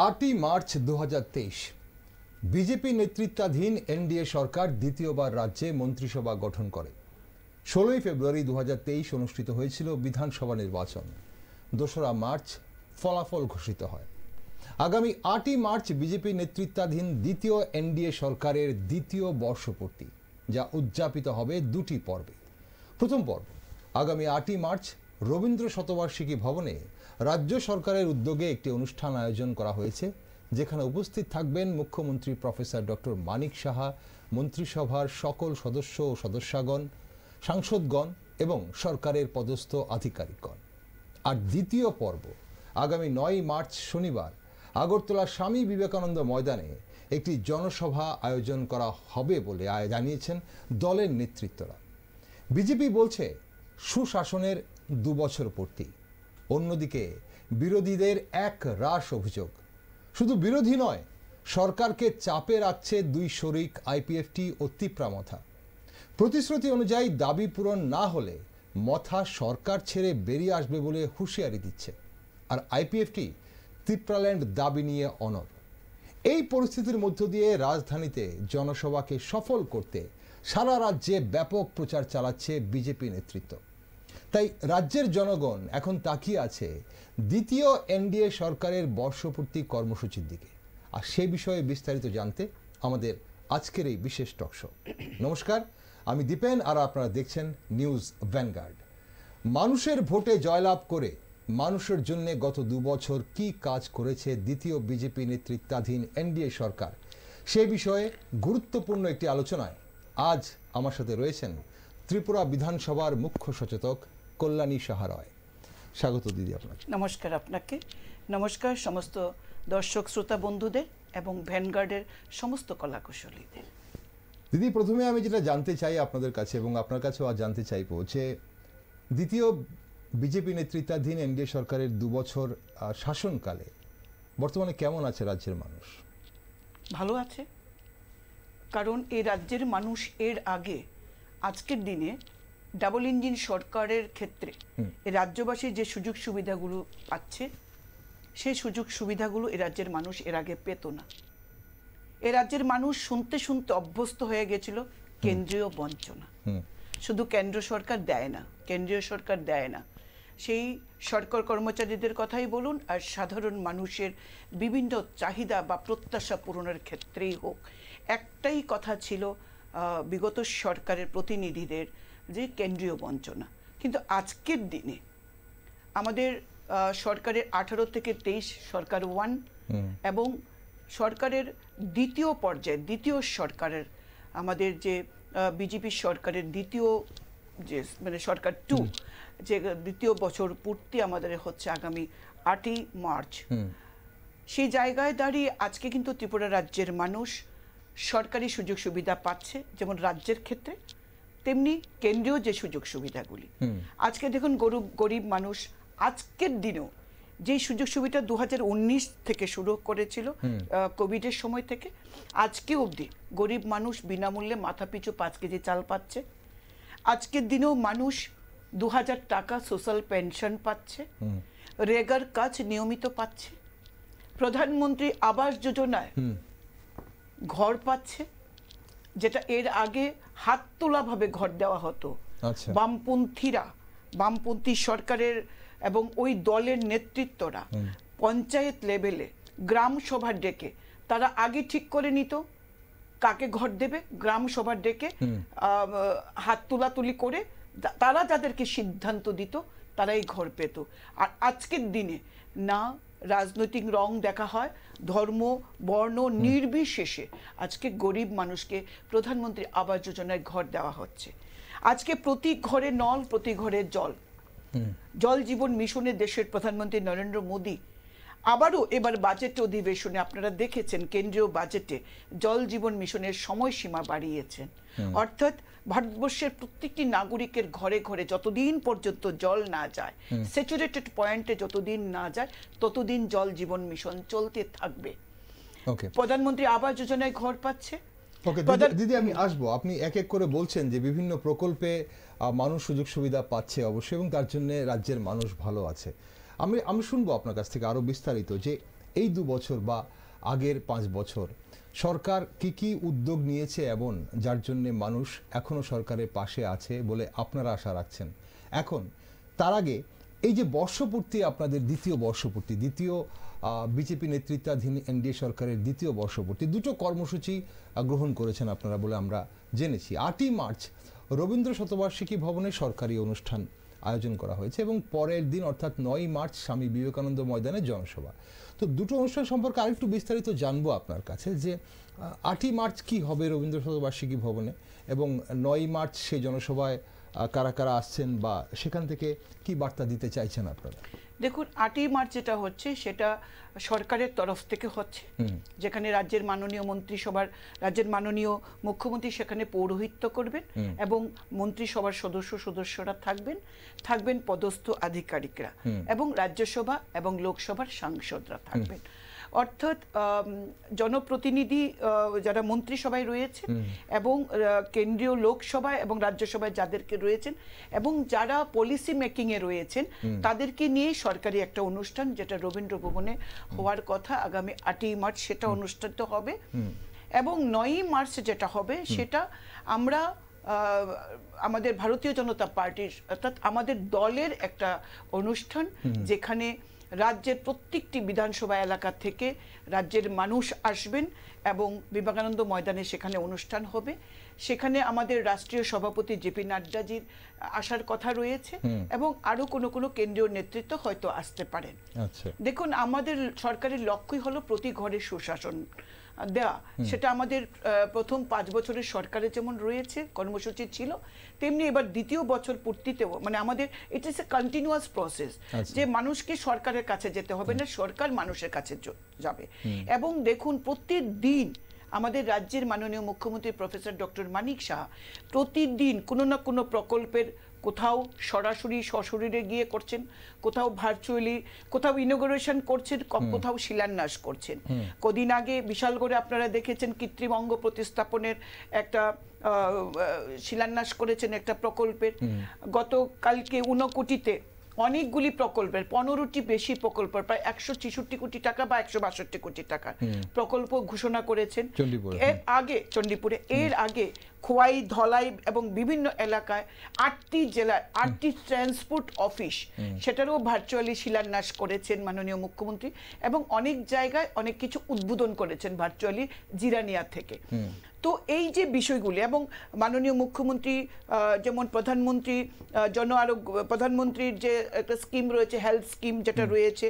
8ই March 2023 BJP নেতৃত্বাধীন NDA সরকার দ্বিতীয়বার রাজ্যে মন্ত্রিসভা গঠন করে। 16ই ফেব্রুয়ারি 2023 অনুষ্ঠিত হয়েছিল বিধানসভা নির্বাচন। 2রা মার্চ ফলাফল ঘোষিত হয়। আগামী 8ই মার্চ বিজেপি নেতৃত্বাধীন দ্বিতীয় এনডিএ সরকারের দ্বিতীয় বর্ষপূর্তি, যা উদযাপিত হবে দুটি পর্বে। প্রথম পর্ব আগামী 8ই মার্চ রবীন্দ্র শতবার্ষিকী ভবনে রাজ্য সরকারের উদ্যোগে একটি অনুষ্ঠান আয়োজন করা হয়েছে, যেখানে উপস্থিত থাকবেন মুখ্যমন্ত্রী প্রফেসর ডক্টর মানিক সাহা, মন্ত্রিসভার সকল সদস্য ও সদস্যগণ, সাংসদগণ এবং সরকারের পদস্থ আধিকারিকগণ। আর দ্বিতীয় পর্ব আগামী 9ই মার্চ শনিবার আগরতলা স্বামী বিবেকানন্দ ময়দানে একটি জনসভা আয়োজন করা হবে বলে জানিয়েছেন দলের নেতৃত্বরা। বিজেপি বলছে সুশাসনের 2 বছর পূর্তি। অন্যদিকে বিরোধীদের এক রাশ অভিযোগ, শুধু বিরোধী নয়, সরকারকে চাপে রাখছে 2 শরিক আইপিএফটি ও তিপ্রা মথা। প্রতিশ্রুতি অনুযায়ী দাবি পূরণ না হলে মথা সরকার ছেড়ে বেরিয়ে আসবে বলে হুঁশিয়ারি দিচ্ছে। আর আইপিএফটি তিপ্রাল্যান্ড দাবি নিয়ে অনড়। এই পরিস্থিতির মধ্য দিয়ে রাজধানীতে জনসভাকে সফল করতে সারা রাজ্যে ব্যাপক প্রচার চালাচ্ছে বিজেপি নেতৃত্ব। তাই রাজ্যের জনগণ এখন তাকিয়ে আছে দ্বিতীয় এনডিএ সরকারের বর্ষপূর্তি কর্মসূচির দিকে। আর সে বিষয়ে বিস্তারিত জানতে আমাদের আজকের এই বিশেষ টকশো। নমস্কার, আমি দীপেন আর আপনারা দেখছেন নিউজ ভ্যানগার্ড। মানুষের ভোটে জয়লাভ করে মানুষের জন্য গত 2 বছর কি কাজ করেছে দ্বিতীয় বিজেপি নেতৃত্বাধীন এনডিএ সরকার, সে বিষয়ে গুরুত্বপূর্ণ একটি আলোচনায় আজ আমার সাথে রয়েছেন ত্রিপুরা বিধানসভার মুখ্য সচেতক কল্যাণী সাহা রয়। স্বাগত দিদি আপনাকে। নমস্কার আপনাকে, নমস্কার সমস্ত দর্শক শ্রোতা বন্ধুদের এবং ভ্যানগার্ডের সমস্ত কলাকুশলীদের। দিদি, প্রথমে আমি যেটা জানতে চাই আপনাদের কাছে এবং আপনার কাছেও আজ জানতে চাইবো যে দ্বিতীয় বিজেপি নেতৃত্বাধীন এনডিএ সরকারের 2 বছর শাসনকালে বর্তমানে কেমন আছে রাজ্যের মানুষ? ভালো আছে, কারণ এই রাজ্যের মানুষ এর আগে আজকের দিনে ডাবল ইঞ্জিন সরকারের ক্ষেত্রে এই রাজ্যবাসী যে সুযোগ সুবিধাগুলো পাচ্ছে, সেই সুযোগ সুবিধাগুলো এই রাজ্যের মানুষ এর আগে পেত না। এ রাজ্যের মানুষ শুনতে শুনতে অভ্যস্ত হয়ে গেছিল কেন্দ্রীয় বঞ্চনা। শুধু কেন্দ্র সরকার দেয় না, কেন্দ্রীয় সরকার দেয় না, সেই সরকার কর্মচারীদের কথাই বলুন আর সাধারণ মানুষের বিভিন্ন চাহিদা বা প্রত্যাশা পূরণের ক্ষেত্রেই হোক, একটাই কথা ছিল বিগত সরকারের প্রতিনিধিদের, যে কেন্দ্রীয় বঞ্চনা। কিন্তু আজকের দিনে আমাদের সরকারের 18 থেকে 23 সরকার 1 এবং সরকারের দ্বিতীয় পর্যায়ে দ্বিতীয় সরকারের আমাদের যে বিজেপি সরকারের দ্বিতীয় যে মানে সরকার 2, যে দ্বিতীয় বছর পূর্তি আমাদের হচ্ছে আগামী 8ই মার্চ। সেই জায়গায় দাঁড়িয়ে আজকে কিন্তু ত্রিপুরা রাজ্যের মানুষ সরকারি সুযোগ সুবিধা পাচ্ছে, যেমন রাজ্যের ক্ষেত্রে তেমনি কেন্দ্রীয় যে সুযোগ সুবিধাগুলি। আজকে দেখুন গরিব মানুষ আজকের দিনেও যে সুযোগ সুবিধা 2019 থেকে শুরু করেছিল কোভিডের সময় থেকে আজকে অবধি গরিব মানুষ বিনামূল্যে মাথাপিছু 5 কেজি চাল পাচ্ছে। আজকের দিনেও মানুষ 2000 টাকা সোশ্যাল পেনশন পাচ্ছে, রেগার কাজ নিয়মিত পাচ্ছে, প্রধানমন্ত্রী আবাস যোজনায় ঘর পাচ্ছে, যেটা এর আগে হাত তোলাভাবে ঘর দেওয়া হতো। বামপন্থী সরকারের এবং ওই দলের নেতৃত্বরা পঞ্চায়েত লেভেলে গ্রাম সভা ডেকে তারা আগে ঠিক করে নিত কাকে ঘর দেবে। গ্রাম সভা ডেকে হাত তোলাতুলি করে তারা যাদেরকে সিদ্ধান্ত দিত তারাই ঘর পেত। আর আজকের দিনে না রাজনৈতিক রং দেখা হয়, ধর্ম বর্ণ নির্বিশেষে আজকে গরিব মানুষকে প্রধানমন্ত্রী আবাস যোজনায় ঘর দেওয়া হচ্ছে। আজকে প্রতি ঘরে নল, প্রতি ঘরে জল, জল জীবন মিশনে দেশের প্রধানমন্ত্রী নরেন্দ্র মোদী আবারও এবার বাজেট অধিবেশনে আপনারা দেখেছেন কেন্দ্রীয় বাজেটে জল জীবন মিশনের সময়সীমা বাড়িয়েছেন। অর্থাৎ ভারতবর্ষের প্রত্যেকটি নাগরিকের ঘরে ঘরে যতদিন পর্যন্ত জল না যায়, স্যাচুরেটেড পয়েন্টে যতদিন না যায়, ততদিন জল জীবন মিশন চলতে থাকবে। প্রধানমন্ত্রী আবাস যোজনায় ঘর পাচ্ছে। দিদি, আমি আসবো, আপনি এক এক করে বলছেন যে বিভিন্ন প্রকল্পে মানুষ সুযোগ সুবিধা পাচ্ছে অবশ্যই, এবং তার জন্য রাজ্যের মানুষ ভালো আছে। আমি শুনবো আপনার কাছ থেকে আরো বিস্তারিত যে এই 2 বছর বা আগের 5 বছর সরকার কি উদ্যোগ নিয়েছে এবং যার জন্য মানুষ এখনো সরকারের পাশে আছে বলে আপনারা আশা রাখছেন? এখন তার আগে এই যে বর্ষপূর্তি, আপনাদের দ্বিতীয় বর্ষপূর্তি, দ্বিতীয় বিজেপি নেতৃত্বাধীন এনডিএ সরকারের দ্বিতীয় বর্ষপূর্তি, দুটো কর্মসূচি গ্রহণ করেছেন আপনারা বলে আমরা জেনেছি। 8ই মার্চ রবীন্দ্র শতবার্ষিকী ভবনে সরকারি অনুষ্ঠান আয়োজন করা হয়েছে এবং পরের দিন অর্থাৎ 9ই মার্চ স্বামী বিবেকানন্দ ময়দানে জনসভা। তো দুটো অনুষ্ঠান সম্পর্কে আরেকটু বিস্তারিত জানবো আপনার কাছে, যে 8ই মার্চ কি হবে রবীন্দ্র শতবার্ষিকী ভবনে এবং 9ই মার্চ সেই জনসভায় কারা কারা আসছেন বা সেখান থেকে কি বার্তা দিতে চাইছেন আপনারা? দেখুন, 8ই মার্চ যেটা হচ্ছে সেটা সরকারের তরফ থেকে হচ্ছে, যেখানে রাজ্যের মাননীয় মন্ত্রিসভার রাজ্যের মাননীয় মুখ্যমন্ত্রী সেখানে পৌরোহিত্য করবেন এবং মন্ত্রিসভার সদস্যরা থাকবেন পদস্থ আধিকারিকরা এবং রাজ্যসভা এবং লোকসভার সাংসদরা থাকবেন। অর্থাৎ জনপ্রতিনিধি যারা মন্ত্রিসভায় রয়েছেন এবং কেন্দ্রীয় লোকসভায় এবং রাজ্যসভায় যাদেরকে রয়েছেন এবং যারা পলিসি মেকিংয়ে রয়েছেন তাদেরকে নিয়ে সরকারি একটা অনুষ্ঠান, যেটা রবীন্দ্র ভবনে হওয়ার কথা আগামী 8ই মার্চ, সেটা অনুষ্ঠিত হবে। এবং 9ই মার্চ যেটা হবে সেটা আমরা আমাদের ভারতীয় জনতা পার্টির অর্থাৎ আমাদের দলের একটা অনুষ্ঠান, যেখানে রাজ্যের প্রত্যেকটি বিধানসভা এলাকা থেকে রাজ্যের মানুষ আসবেন এবং বিবেকানন্দ ময়দানে সেখানে অনুষ্ঠান হবে। সেখানে আমাদের রাষ্ট্রীয় সভাপতি জেপি নাড্ডাজির আসার কথা রয়েছে এবং আরো কোনো কেন্দ্রীয় নেতৃত্ব হয়তো আসতে পারেন। দেখুন, আমাদের সরকারের লক্ষ্যই হলো প্রতি ঘরে সুশাসন দেওয়া। সেটা আমাদের প্রথম 5 বছরের সরকারে যেমন রয়েছে কর্মসূচি ছিল, তেমনি এবার দ্বিতীয় বছর পূর্তিতেও, মানে আমাদের it is a continuous process, যে মানুষকে সরকারের কাছে যেতে হবে না, সরকার মানুষের কাছে যাবে। এবং দেখুন, প্রতিদিন আমাদের রাজ্যের মাননীয় মুখ্যমন্ত্রী প্রফেসর ডক্টর মানিক সাহা প্রতিদিন কোনো না কোনো প্রকল্পের কোথাও সরাসরি সশরীরে গিয়ে করছেন, কোথাও ভার্চুয়ালি, কোথাও ইনোগ্রেশন করছেন, কোথাও শিলান্যাস করছেন। কদিন আগে বিশালগড়ে আপনারা দেখেছেন কৃত্রিম অঙ্গ প্রতিস্থাপনের একটা শিলান্যাস করেছেন একটা প্রকল্পের। গতকালকে ঊনকোটিতে অনেকগুলি প্রকল্পের 15টি বেশি প্রকল্প, প্রায় 166 কোটি টাকা বা 162 কোটি টাকা প্রকল্প ঘোষণা করেছেন। এর আগে চণ্ডীপুরে, এর আগে খোয়াই, ধলাই এবং বিভিন্ন এলাকায় 8টি জেলায় 8টি ট্রান্সপোর্ট অফিস, সেটারও ভার্চুয়ালি শিলান্যাস করেছেন মাননীয় মুখ্যমন্ত্রী এবং অনেক জায়গায় অনেক কিছু উদ্বোধন করেছেন ভার্চুয়ালি জিরানিয়া থেকে। তো এই যে বিষয়গুলি এবং মাননীয় মুখ্যমন্ত্রী যেমন প্রধানমন্ত্রীর যে একটা স্কিম রয়েছে, হেলথ স্কিম যেটা রয়েছে,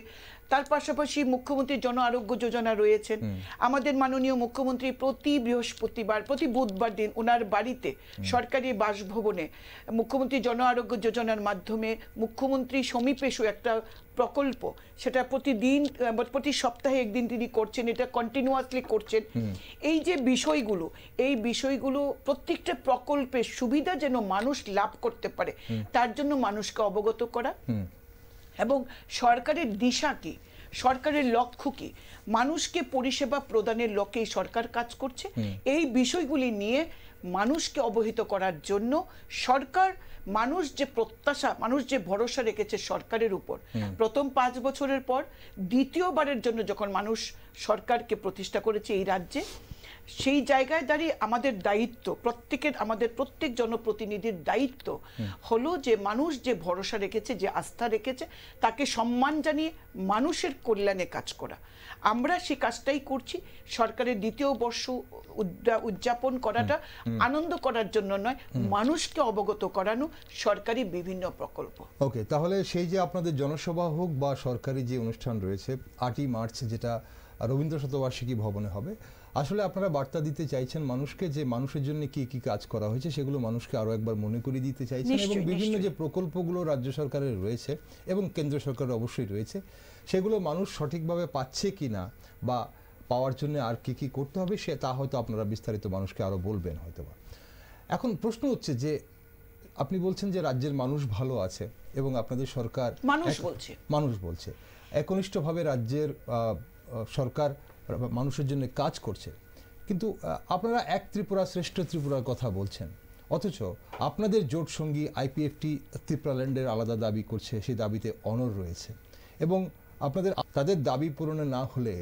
তার পাশাপাশি মুখ্যমন্ত্রী জন আরোগ্য যোজনা রয়েছেন। আমাদের মাননীয় মুখ্যমন্ত্রী প্রতি বৃহস্পতিবার, প্রতি বুধবার দিন ওনার বাড়িতে সরকারি বাসভবনে মুখ্যমন্ত্রী জন আরোগ্য যোজনার মাধ্যমে মুখ্যমন্ত্রী সমীপেশু একটা প্রকল্প, সেটা প্রতি সপ্তাহে একদিন তিনি করছেন, এটা কন্টিনিউয়াসলি করছেন। এই যে বিষয়গুলো, এই বিষয়গুলো প্রত্যেকটা প্রকল্পের সুবিধা যেন মানুষ লাভ করতে পারে তার জন্য মানুষকে অবগত করা এবং সরকারের দিশা কি, সরকারের লক্ষ্য কি, মানুষকে পরিষেবা প্রদানের লক্ষ্যেই সরকার কাজ করছে, এই বিষয়গুলি নিয়ে মানুষকে অবহিত করার জন্য সরকার, মানুষ যে প্রত্যাশা, মানুষ যে ভরসা রেখেছে সরকারের উপর, প্রথম 5 বছরের পর দ্বিতীয়বারের জন্য যখন মানুষ সরকারকে প্রতিষ্ঠা করেছে এই রাজ্যে, সেই জায়গায় দাঁড়িয়ে আমাদের দায়িত্ব, আমাদের প্রত্যেক জনপ্রতিনিধির দায়িত্ব হলো যে মানুষ যে ভরসা রেখেছে, যে আস্থা রেখেছে, তাকে সম্মান জানিয়ে মানুষের কল্যাণে কাজ করা। আমরা সেই কাজটাই করছি। সরকারের দ্বিতীয় বর্ষ উদযাপন করাটা আনন্দ করার জন্য নয়, মানুষকে অবগত করানো সরকারি বিভিন্ন প্রকল্প। ওকে, তাহলে সেই যে আপনাদের জনসভা হোক বা সরকারি যে অনুষ্ঠান রয়েছে 8ই মার্চ, যেটা রবীন্দ্র শতবার্ষিকী ভবনে হবে, আসলে আপনারা বার্তা দিতে চাইছেন মানুষকে যে মানুষের জন্য কি কি কাজ করা হয়েছে সেগুলো মানুষকে আরো একবার মনে করিয়ে দিতে চাইছেন এবং বিভিন্ন যে প্রকল্পগুলো রাজ্য সরকারের রয়েছে এবং কেন্দ্র সরকারের অবশ্যই রয়েছে, সেগুলো মানুষ সঠিকভাবে পাচ্ছে কিনা বা পাওয়ার জন্য আর কি কি করতে হবে তা হয়তো আপনারা বিস্তারিত মানুষকে আরো বলবেন হয়তোবা। এখন প্রশ্ন হচ্ছে যে আপনি বলছেন যে রাজ্যের মানুষ ভালো আছে এবং আপনাদের সরকার মানুষ বলছে একনিষ্ঠভাবে রাজ্যের সরকার মানুষের জন্য কাজ করছে, কিন্তু আপনারা এক ত্রিপুরা শ্রেষ্ঠ ত্রিপুরার কথা বলছেন, অথচ আপনাদের জোট সঙ্গী আইপিএফটি ত্রিপুরাল্যান্ডের আলাদা দাবি করছে, সেই দাবিতে অনড় রয়েছে এবং আপনাদের তাদের দাবি পূরণে না হলে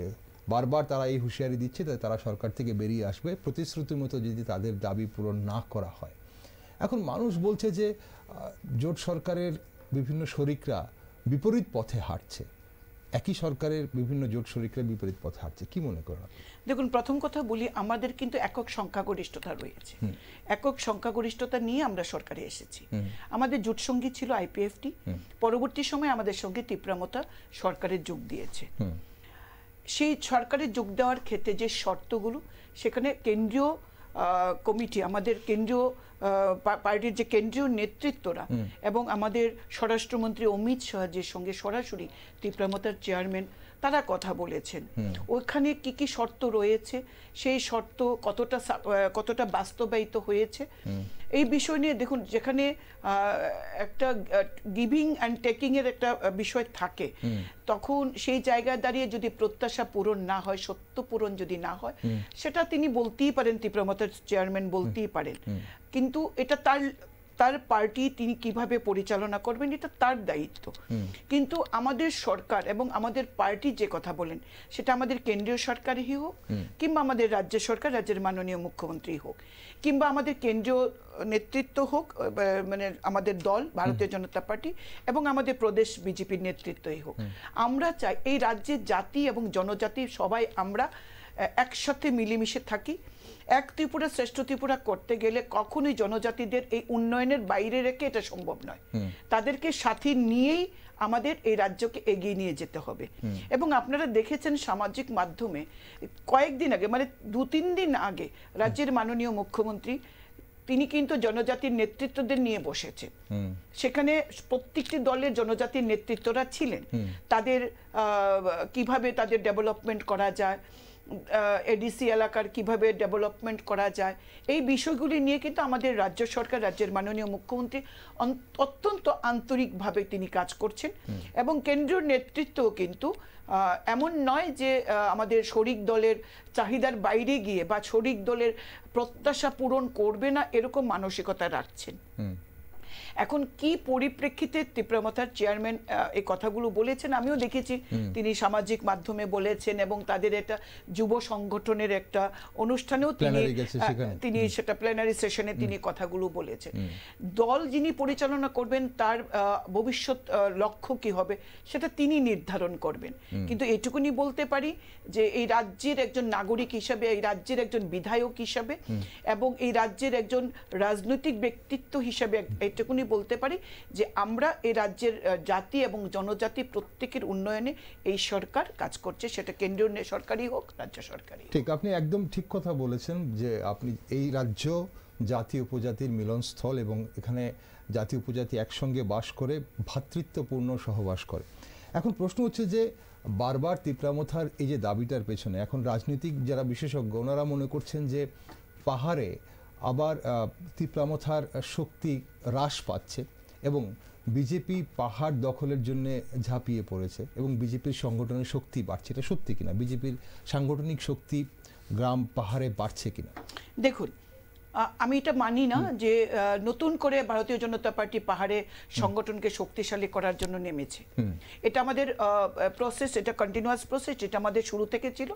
বারবার তারা এই হুঁশিয়ারি দিচ্ছে যে তারা সরকার থেকে বেরিয়ে আসবে প্রতিশ্রুতির মতো যদি তাদের দাবি পূরণ না করা হয়। এখন মানুষ বলছে যে জোট সরকারের বিভিন্ন শরিকরা বিপরীত পথে হাঁটছে, একই সরকারের বিভিন্ন জোট শরিকরা বিপরীত পথে হাঁটছে, কি মনে করেন? দেখুন, প্রথম কথা বলি, আমাদের কিন্তু একক সংখ্যাগরিষ্ঠতা রয়েছে। একক সংখ্যাগরিষ্ঠতা নিয়ে আমরা সরকারে এসেছি। আমাদের জোট সঙ্গী ছিল আইপিএফটি, পরবর্তী সময়ে আমাদের সঙ্গে তীব্রামতা সরকারে যোগ দিয়েছে। সেই সরকারে যোগ দেওয়ার ক্ষেত্রে যে শর্তগুলো, সেখানে কেন্দ্রীয় কমিটি, আমাদের কেন্দ্রীয় পার্টির যে কেন্দ্রীয় নেতৃত্বরা এবং আমাদের স্বরাষ্ট্রমন্ত্রী অমিত শাহের সঙ্গে সরাসরি তীব্রামতার চেয়ারম্যান তারা কথা বলেছেন। ওইখানে কি কি শর্ত রয়েছে, সেই শর্ত কতটা বাস্তবায়িত হয়েছে, এই বিষয় নিয়ে দেখুন, যেখানে একটা গিভিং অ্যান্ড টেকিং এর একটা বিষয় থাকে, তখন সেই জায়গায় দাঁড়িয়ে যদি প্রত্যাশা পূরণ না হয়, সত্য পূরণ যদি না হয়, সেটা তিনি বলতেই পারেন, তীব্রামতার চেয়ারম্যান বলতেই পারেন, কিন্তু এটা তার পার্টি তিনি কিভাবে পরিচালনা করবেন এটা তার দায়িত্ব। কিন্তু আমাদের সরকার এবং আমাদের পার্টি যে কথা বলেন, সেটা আমাদের কেন্দ্রীয় সরকারই হোক কিংবা আমাদের রাজ্য সরকার, রাজ্যের মাননীয় মুখ্যমন্ত্রী হোক, কিংবা আমাদের কেন্দ্রীয় নেতৃত্ব হোক, মানে আমাদের দল ভারতীয় জনতা পার্টি এবং আমাদের প্রদেশ বিজেপির নেতৃত্বই হোক, আমরা চাই এই রাজ্যের জাতি এবং জনজাতি সবাই আমরা একসাথে মিলেমিশে থাকি। এক ত্রিপুরা শ্রেষ্ঠ ত্রিপুরা করতে গেলে কখনোই জনজাতিদের এই উন্নয়নের বাইরে রেখে এটা সম্ভব নয়। তাদেরকে সাথে নিয়েই আমাদের এই রাজ্যকে এগিয়ে নিয়ে যেতে হবে। এবং আপনারা দেখেছেন সামাজিক মাধ্যমে কয়েকদিন আগে, মানে 2-3 দিন আগে, রাজ্যের মাননীয় মুখ্যমন্ত্রী তিনি কিন্তু জনজাতির নেতৃত্বদের নিয়ে বসেছে। সেখানে প্রত্যেকটি দলের জনজাতির নেতৃত্বরা ছিলেন। তাদের কিভাবে তাদের ডেভেলপমেন্ট করা যায়, এডিসি এলাকার কিভাবে ডেভেলপমেন্ট করা যায়, এই বিষয়গুলি নিয়ে কিন্তু আমাদের রাজ্য সরকার, রাজ্যের মাননীয় মুখ্যমন্ত্রী অত্যন্ত আন্তরিকভাবে তিনি কাজ করছেন। এবং কেন্দ্রীয় নেতৃত্বও কিন্তু এমন নয় যে আমাদের শরিক দলের চাহিদার বাইরে গিয়ে বা শরিক দলের প্রত্যাশা পূরণ করবে না এরকম মানসিকতা রাখছেন। এখন কি পরিপ্রেক্ষিতে তীব্রামতার চেয়ারম্যান এই কথাগুলো বলেছেন, আমিও দেখেছি তিনি সামাজিক মাধ্যমে বলেছেন এবং তাদের একটা যুব সংগঠনের একটা অনুষ্ঠানেও তিনি সেটা প্ল্যানারি সেশনে তিনি কথাগুলো বলেছেন। দল যিনি পরিচালনা করবেন তার ভবিষ্যৎ লক্ষ্য কি হবে সেটা তিনি নির্ধারণ করবেন। কিন্তু এটুকুনি বলতে পারি যে এই রাজ্যের একজন নাগরিক হিসাবে, এই রাজ্যের একজন বিধায়ক হিসাবে এবং এই রাজ্যের একজন রাজনৈতিক ব্যক্তিত্ব হিসাবে এটুকুনি বলতে পারি যে আমরা এই রাজ্যের জাতি এবং জনজাতি প্রত্যেকের উন্নয়নে এই সরকার কাজ করছে, সেটা কেন্দ্রীয় সরকারই হোক, রাজ্য সরকারই। ঠিক, আপনি একদম ঠিক কথা বলেছেন যে আপনি এই রাজ্য জাতি উপজাতির মিলনস্থল এবং এখানে জাতি উপজাতি একসঙ্গে বাস করে ভ্রাতৃত্বপূর্ণ সহবাস করে। এখন প্রশ্ন হচ্ছে যে বারবার তীব্রামথার এই যে দাবিটার পেছনে এখন রাজনৈতিক যারা বিশেষজ্ঞ ওনারা মনে করছেন যে পাহাড়ে আবার তীব্রামথার শক্তি হ্রাস পাচ্ছে এবং বিজেপি পাহাড় দখলের জন্য ঝাঁপিয়ে পড়েছে এবং বিজেপির সংগঠনের শক্তি বাড়ছে। এটা সত্যি কিনা? বিজেপির সাংগঠনিক শক্তি গ্রাম পাহাড়ে বাড়ছে কিনা? দেখুন, আমি এটা মানি না যে নতুন করে ভারতীয় জনতা পার্টি পাহাড়ে সংগঠনকে শক্তিশালী করার জন্য নেমেছে। এটা আমাদের প্রসেস, এটা কন্টিনিউয়াস প্রসেস, এটা আমাদের শুরু থেকে ছিল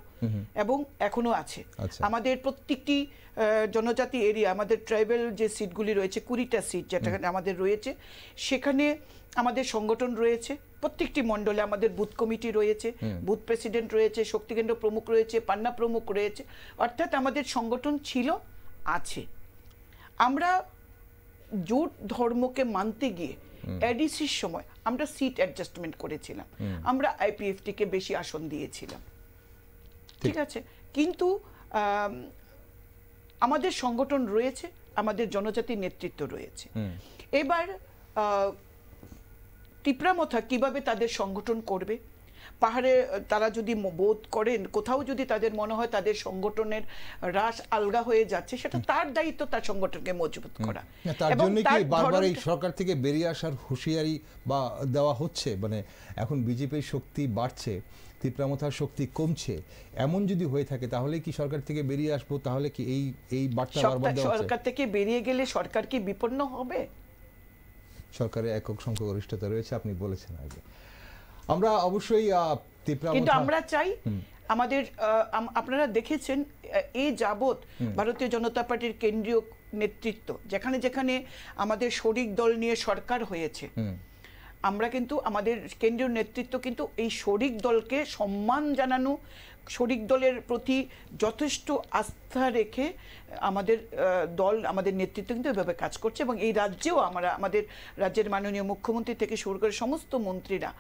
এবং এখনো আছে। আমাদের প্রত্যেকটি জনজাতি এরিয়া, আমাদের ট্রাইবাল যে সিটগুলি রয়েছে 20টা সিট যেটা আমাদের রয়েছে, সেখানে আমাদের সংগঠন রয়েছে। প্রত্যেকটি মণ্ডলে আমাদের বুথ কমিটি রয়েছে, বুথ প্রেসিডেন্ট রয়েছে, শক্তিকেন্দ্র প্রমুখ রয়েছে, পান্না প্রমুখ রয়েছে, অর্থাৎ আমাদের সংগঠন ছিল, আছে। আমরা জোট ধর্মকে মানতে গিয়ে এডিসির সময় আমরা সিট অ্যাডজাস্টমেন্ট করেছিলাম, আমরা আইপিএফটিকে বেশি আসন দিয়েছিলাম, ঠিক আছে, কিন্তু আমাদের সংগঠন রয়েছে, আমাদের জনজাতির নেতৃত্ব রয়েছে। এবার তীব্রামথা কিভাবে তাদের সংগঠন করবে, পাহাড়ে তারা যদি বোধ করেন কোথাও যদি তাদের মনে হয় তাদের সংগঠনের রাস আলগা হয়ে যাচ্ছে, সেটা তার দায়িত্ব তার সংগঠনকে মজবুত করা। তার জন্য কি বারবার এই সরকার থেকে বেরিয়ে আসার হুঁশিয়ারি বা দেওয়া হচ্ছে? মানে এখন বিজেপির শক্তি বাড়ছে, তীব্রামথার শক্তি কমছে, এমন যদি হয়ে থাকে তাহলে কি সরকার থেকে বেরিয়ে আসবো? তাহলে কি এই বার্তা বারবার দেওয়া হচ্ছে? সরকার থেকে বেরিয়ে গেলে সরকার কি বিপন্ন হবে? সরকারের একক সংখ্যাগরিষ্ঠতা রয়েছে, আপনি বলেছেন আগে। আমরা অবশ্যই কিন্তু আমরা চাই আমাদের আপনারা দেখেছেন এই যাবৎ ভারতীয় জনতা পার্টির কেন্দ্রীয় নেতৃত্ব যেখানে যেখানে আমাদের শরিক দল নিয়ে সরকার হয়েছে, আমরা কিন্তু আমাদের কেন্দ্রীয় নেতৃত্ব কিন্তু এই শরিক দলকে সম্মান জানানো, শরিক দলের প্রতি যথেষ্ট আস্থা রেখে আমাদের দল, আমাদের নেতৃত্ব কিন্তু এভাবে কাজ করছে। এবং এই রাজ্যেও আমাদের রাজ্যের মাননীয় মুখ্যমন্ত্রী থেকে শুরু করে সমস্ত মন্ত্রীরা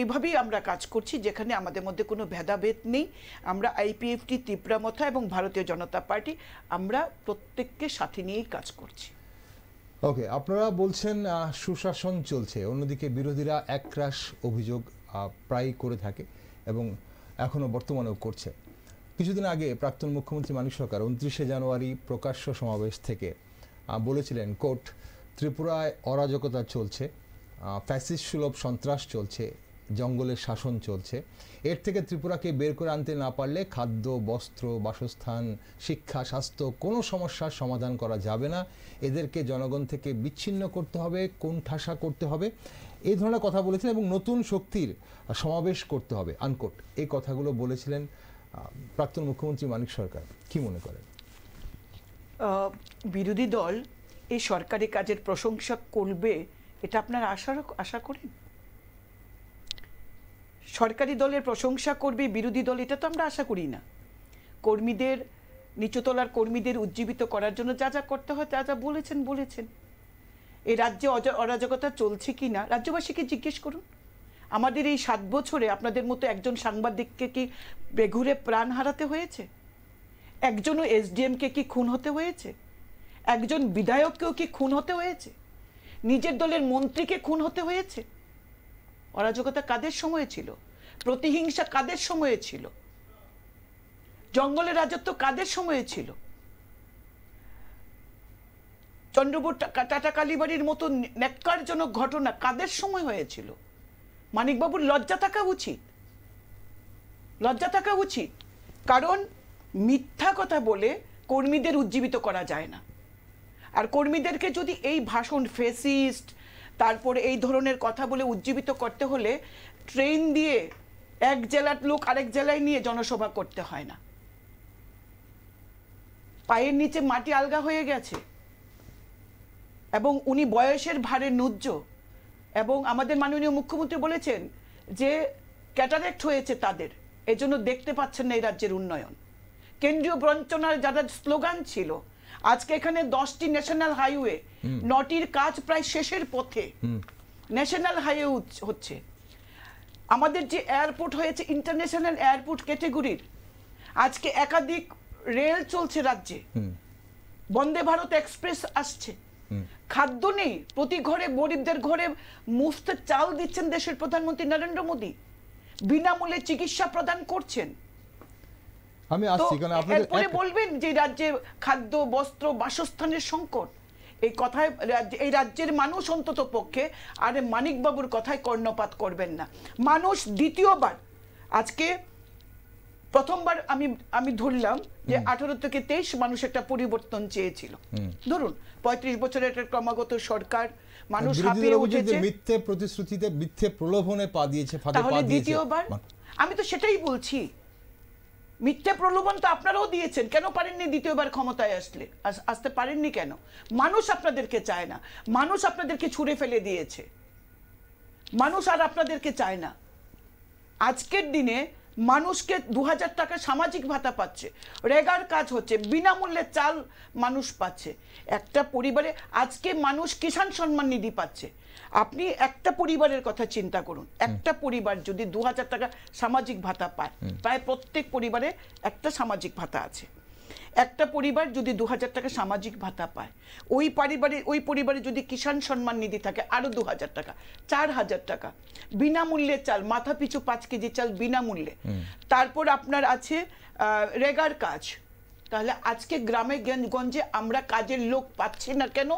এইভাবেই আমরা কাজ করছি, যেখানে আমাদের মধ্যে কোনো ভেদাভেদ নেই। আমরা আইপিএফটি, তীব্রামথা এবং ভারতীয় জনতা পার্টি আমরা প্রত্যেককে সাথে নিয়েই কাজ করছি। ওকে, আপনারা বলছেন সুশাসন চলছে, অন্যদিকে বিরোধীরা একরাশ অভিযোগ প্রায়ই করে থাকে এবং এখনো বর্তমানেও করছে। কিছুদিন আগে প্রাক্তন মুখ্যমন্ত্রী মানিক সরকার 29শে জানুয়ারি প্রকাশ্য সমাবেশ থেকে বলেছিলেন, কোর্ট, ত্রিপুরায় অরাজকতা চলছে, ফ্যাসিস্ট সুলভ সন্ত্রাস চলছে, জঙ্গলের শাসন চলছে। এর থেকে ত্রিপুরাকে বের করে আনতে না পারলে খাদ্য, বস্ত্র, বাসস্থান, শিক্ষা, স্বাস্থ্য কোনো সমস্যার সমাধান করা যাবে না। এদেরকে জনগণ থেকে বিচ্ছিন্ন করতে হবে, কোণঠাসা করতে হবে, এই ধরনের কথা বলেছিলেন এবং নতুন শক্তির সমাবেশ করতে হবে, আনকোট। এই কথাগুলো বলেছিলেন প্রাক্তন মুখ্যমন্ত্রী মানিক সরকার। কি মনে করেন? বিরোধী দল এই সরকারি কাজের প্রশংসা করবে এটা আপনারা আশা করেন? সরকারি দলের প্রশংসা করবে বিরোধী দল, এটা তো আমরা আশা করি না। কর্মীদের, নিচুতলার কর্মীদের উজ্জীবিত করার জন্য যা যা করতে হয় তা যা বলেছেন। এই রাজ্যে অরাজকতা চলছে কি না রাজ্যবাসীকে জিজ্ঞেস করুন। আমাদের এই 7 বছরে আপনাদের মতো একজন সাংবাদিককে কি বেঘুরে প্রাণ হারাতে হয়েছে? একজনও এসডিএমকে কি খুন হতে হয়েছে? একজন বিধায়ককেও কি খুন হতে হয়েছে? নিজের দলের মন্ত্রীকে খুন হতে হয়েছে? অরাজকতা কাদের সময়ে ছিল? প্রতিহিংসা কাদের সময়ে ছিল? জঙ্গলের রাজত্ব কাদের সময়ে ছিল? চন্দ্রপুর টাটা কালীবাড়ির মতো ন্যাক্কারজনক ঘটনা কাদের সময় হয়েছিল? মানিকবাবুর লজ্জা থাকা উচিত, কারণ মিথ্যা কথা বলে কর্মীদের উজ্জীবিত করা যায় না। আর কর্মীদেরকে যদি এই ভাষণ, ফেসিস্ট, তারপরে এই ধরনের কথা বলে উজ্জীবিত করতে হলে ট্রেন দিয়ে এক জেলার লোক আরেক জেলায় নিয়ে জনসভা করতে হয় না। পায়ের নিচে মাটি আলগা হয়ে গেছে এবং উনি বয়সের ভারে নুজ্জ। এবং আমাদের মাননীয় মুখ্যমন্ত্রী বলেছেন যে ক্যাটারেক্ট হয়েছে তাদের, এজন্য দেখতে পাচ্ছেন না এই রাজ্যের উন্নয়ন। কেন্দ্রীয় বঞ্চনার যারা স্লোগান ছিল, আজকে এখানে 10টি ন্যাশনাল হাইওয়ে, 9টির কাজ প্রায় শেষের পথে ন্যাশনাল হাইওয়ে হচ্ছে। আমাদের যে এয়ারপোর্ট হয়েছে ইন্টারন্যাশনাল এয়ারপোর্ট ক্যাটেগরির, আজকে একাধিক রেল চলছে রাজ্যে, বন্দে ভারত এক্সপ্রেস আসছে। খাদ্য নেই, প্রতি ঘরে গরিবদের ঘরে মুফত চাল দিচ্ছেন দেশের প্রধানমন্ত্রী নরেন্দ্র মোদী, বিনামূল্যে চিকিৎসা প্রদান করছেন। আমি আসছি, কারণ এরপরে বলবেন যে রাজ্যে খাদ্য, বস্ত্র, বাসস্থানের সংকট। এই কথায় এই রাজ্যের মানুষ অন্তত পক্ষে আর মানিকবাবুর কথায় কর্ণপাত করবেন না। মানুষ দ্বিতীয়বার, আজকে প্রথমবার আমি ধরলাম যে 18 থেকে 23 মানুষ একটা পরিবর্তন চেয়েছিল। ধরুন 35 বছরের একটা ক্রমাগত সরকার, মানুষ হাঁপিয়ে উঠেছে, মিথ্যে প্রতিশ্রুতিতে, মিথ্যে প্রলোভনে পা দিয়েছে, ফাঁদে পা দিয়েছে। তাহলে দ্বিতীয়বার আমি তো সেটাই বলছি, মিথ্যে প্রলোভন তো আপনারাও দিয়েছেন, কেন পারেননি দ্বিতীয়বার ক্ষমতায় আসতে পারেননি কেন? মানুষ আপনাদেরকে চায় না, মানুষ আপনাদেরকে ছুঁড়ে ফেলে দিয়েছে, মানুষ আর আপনাদেরকে চায় না। আজকের দিনে মানুষকে 2000 টাকা সামাজিক ভাতা পাচ্ছে, রেগার কাজ হচ্ছে, বিনামূল্যে চাল মানুষ পাচ্ছে। একটা পরিবারে আজকে মানুষ কিষাণ সম্মান নিধি পাচ্ছে। আপনি একটা পরিবারের কথা চিন্তা করুন, একটা পরিবার যদি 2000 টাকা সামাজিক ভাতা পায়, প্রায় প্রত্যেক পরিবারে একটা সামাজিক ভাতা আছে, একটা পরিবার যদি 2000 টাকা সামাজিক ভাতা পায়, ওই পরিবারে যদি কিষাণ সম্মান নিধি থাকে আরো 2000 টাকা, 4000 টাকা। বিনামূল্যে চাল, মাথা পিছু 5 কেজি চাল বিনামূল্যে। তারপর আপনার আছে রেগার কাজ। তাহলে আজকে গ্রামে গঞ্জে আমরা কাজের লোক পাচ্ছি না কেন?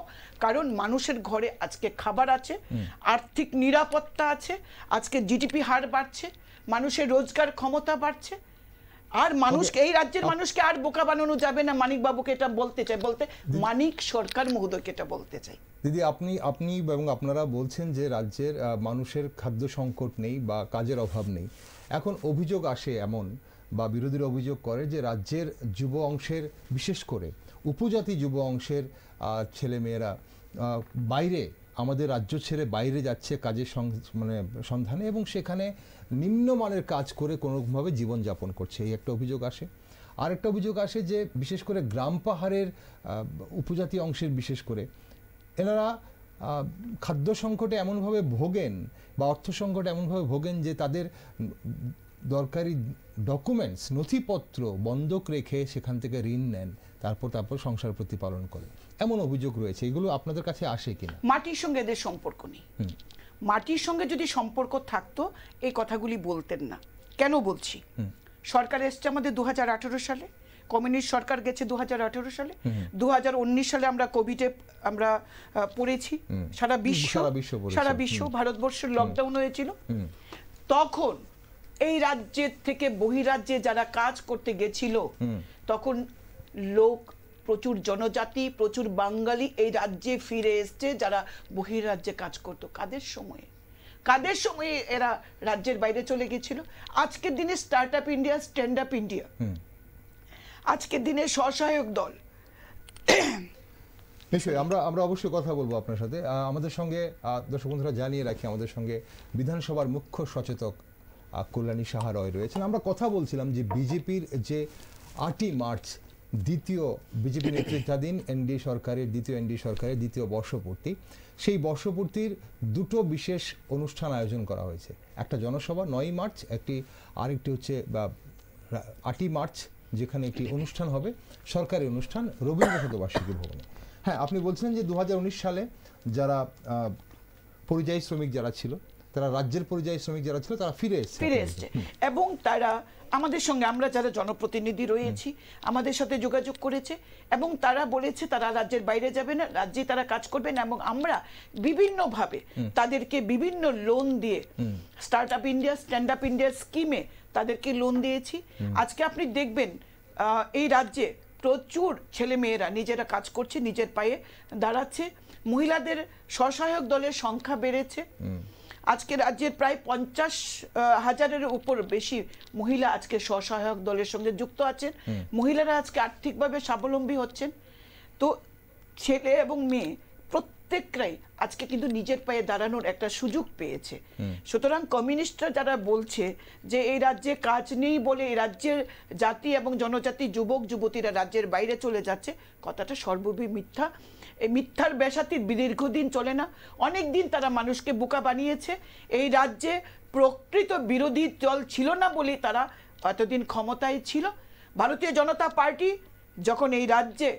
কারণ মানুষের ঘরে আজকে খাবার আছে, আর্থিক নিরাপত্তা আছে, আজকে জিডিপি হার বাড়ছে, মানুষের রোজগার ক্ষমতা বাড়ছে। আর মানুষকে, এই রাজ্যের মানুষকে আর বোকা বানানো যাবে না। মানিক বাবুকে এটা বলতে চাই, মানিক সরকার মহোদয়কে এটা বলতে চাই। দিদি, আপনি এবং আপনারা বলছেন যে রাজ্যের মানুষের খাদ্য সংকট নেই বা কাজের অভাব নেই। এখন অভিযোগ আসে এমন, বা বিরোধীরা অভিযোগ করে যে রাজ্যের যুব অংশের, বিশেষ করে উপজাতি যুব অংশের ছেলেমেয়েরা বাইরে, আমাদের রাজ্য ছেড়ে বাইরে যাচ্ছে কাজের সন্ধানে, এবং সেখানে নিম্নমানের কাজ করে কোনোভাবে জীবনযাপন করছে, এই একটা অভিযোগ আসে। আর একটা অভিযোগ আসে যে বিশেষ করে গ্রাম পাহাড়ের উপজাতি অংশের, বিশেষ করে এনারা খাদ্য সংকটে এমনভাবে ভোগেন বা অর্থ সংকটে এমনভাবে ভোগেন যে তাদের দরকারি ডকুমেন্টস, নথিপত্র বন্ধক রেখে সেখান থেকে ঋণ নেন, তারপর সংসার প্রতিপালন করে, এমন অভিযোগ রয়েছে। এগুলো আপনাদের কাছে আসে কিনা? মাটির সঙ্গে এদের সম্পর্ক নেই। মাটির সঙ্গে যদি সম্পর্ক থাকতো এই কথাগুলি বলতেন না। কেন বলছি? সরকার এসছে আমাদের 2018 সালে, কমিউনিস্ট সরকার গেছে 2018 সালে, 2019 সালে আমরা কোভিডে আমরা পড়েছি, সারা বিশ্ব ভারতবর্ষের লকডাউন হয়েছিল। তখন এই রাজ্যের থেকে বহিরাজ্যে যারা কাজ করতে গেছিল, তখন লোক, প্রচুর জনজাতি, প্রচুর বাঙালি এই রাজ্যে ফিরে এসছে, যারা বহিরাজ্যে কাজ করতো। কাদের সময়ে এরা রাজ্যের বাইরে চলে গেছিল। আজকের দিনে start up India, stand up India, আজকের দিনে স্বসহায়ক দল। নিশ্চয়ই আমরা অবশ্যই কথা বলবো আপনার সাথে। আমাদের সঙ্গে দর্শক বন্ধুরা জানিয়ে রাখি, আমাদের সঙ্গে বিধানসভার মুখ্য সচেতক কল্যাণী সাহা রয় রয়েছেন। আমরা কথা বলছিলাম যে বিজেপির যে 8ই মার্চ দ্বিতীয় বিজেপি নেতৃত্বাধীন দ্বিতীয় এনডিএ সরকারের দ্বিতীয় বর্ষপূর্তি, সেই বর্ষপূর্তির দুটো বিশেষ অনুষ্ঠান আয়োজন করা হয়েছে। একটা জনসভা 9ই মার্চ, আরেকটি হচ্ছে 8ই মার্চ, যেখানে একটি অনুষ্ঠান হবে, সরকারি অনুষ্ঠান, রবীন্দ্র শতবার্ষিকী ভবনে। হ্যাঁ, আপনি বলছিলেন যে 2019 সালে যারা পরিযায়ী শ্রমিক যারা ছিল, তারা রাজ্যের পরিযায়ী শ্রমিক যারা ছিল, তারা ফিরে এসেছে, এবং তারা আমাদের সঙ্গে, আমরা যারা জনপ্রতিনিধি রয়েছি, আমাদের সাথে যোগাযোগ করেছে, এবং তারা বলেছে তারা রাজ্যের বাইরে যাবে না, রাজ্যে তারা কাজ করবেন, এবং আমরা বিভিন্নভাবে তাদেরকে বিভিন্ন লোন দিয়ে, start up India, stand up India স্কিমে তাদেরকে লোন দিয়েছি। আজকে আপনি দেখবেন এই রাজ্যে প্রচুর ছেলে মেয়েরা নিজেরা কাজ করছে, নিজের পায়ে দাঁড়াচ্ছে। মহিলাদের স্বসহায়ক দলের সংখ্যা বেড়েছে। আজকে রাজ্যের প্রায় 50,000-এর উপর বেশি মহিলা আজকে স্বসহায়ক দলের সঙ্গে যুক্ত আছেন। মহিলারা আজকে আর্থিকভাবে স্বাবলম্বী হচ্ছেন। তো ছেলে এবং মেয়ে প্রত্যেকরাই আজকে কিন্তু নিজের পায়ে দাঁড়ানোর একটা সুযোগ পেয়েছে। সুতরাং কমিউনিস্টরা যারা বলছে যে এই রাজ্যে কাজ নেই বলে এই রাজ্যের জাতি এবং জনজাতি যুবক যুবতীরা রাজ্যের বাইরে চলে যাচ্ছে, কথাটা সর্ববি মিথ্যা। এই মিথ্যার ব্যাসাতি দীর্ঘদিন চলে না, অনেক দিন তারা মানুষকে বোকা বানিয়েছে। এই রাজ্যে প্রকৃত বিরোধী দল ছিল না বলেই তারা এতদিন ক্ষমতায় ছিল। ভারতীয় জনতা পার্টি যখন এই রাজ্যে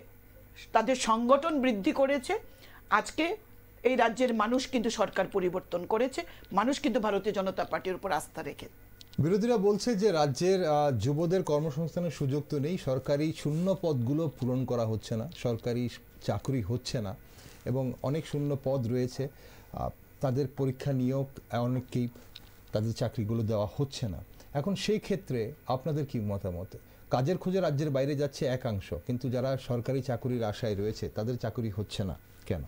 তাদের সংগঠন বৃদ্ধি করেছে, আজকে এই রাজ্যের মানুষ কিন্তু সরকার পরিবর্তন করেছে, মানুষ কিন্তু ভারতীয় জনতা পার্টির উপর আস্থা রেখে। বিরোধীরা বলছে যে রাজ্যের যুবদের কর্মসংস্থানের সুযোগ তো নেই, সরকারি শূন্য পদগুলো পূরণ করা হচ্ছে না, সরকারি চাকরি হচ্ছে না, এবং অনেক শূন্য পদ রয়েছে, তাদের পরীক্ষা নিয়োগ অনেককেই তাদের চাকরিগুলো দেওয়া হচ্ছে না। এখন সেই ক্ষেত্রে আপনাদের কি মতামত? কাজের খোঁজে রাজ্যের বাইরে যাচ্ছে একাংশ, কিন্তু যারা সরকারি চাকরির আশায় রয়েছে তাদের চাকরি হচ্ছে না কেন?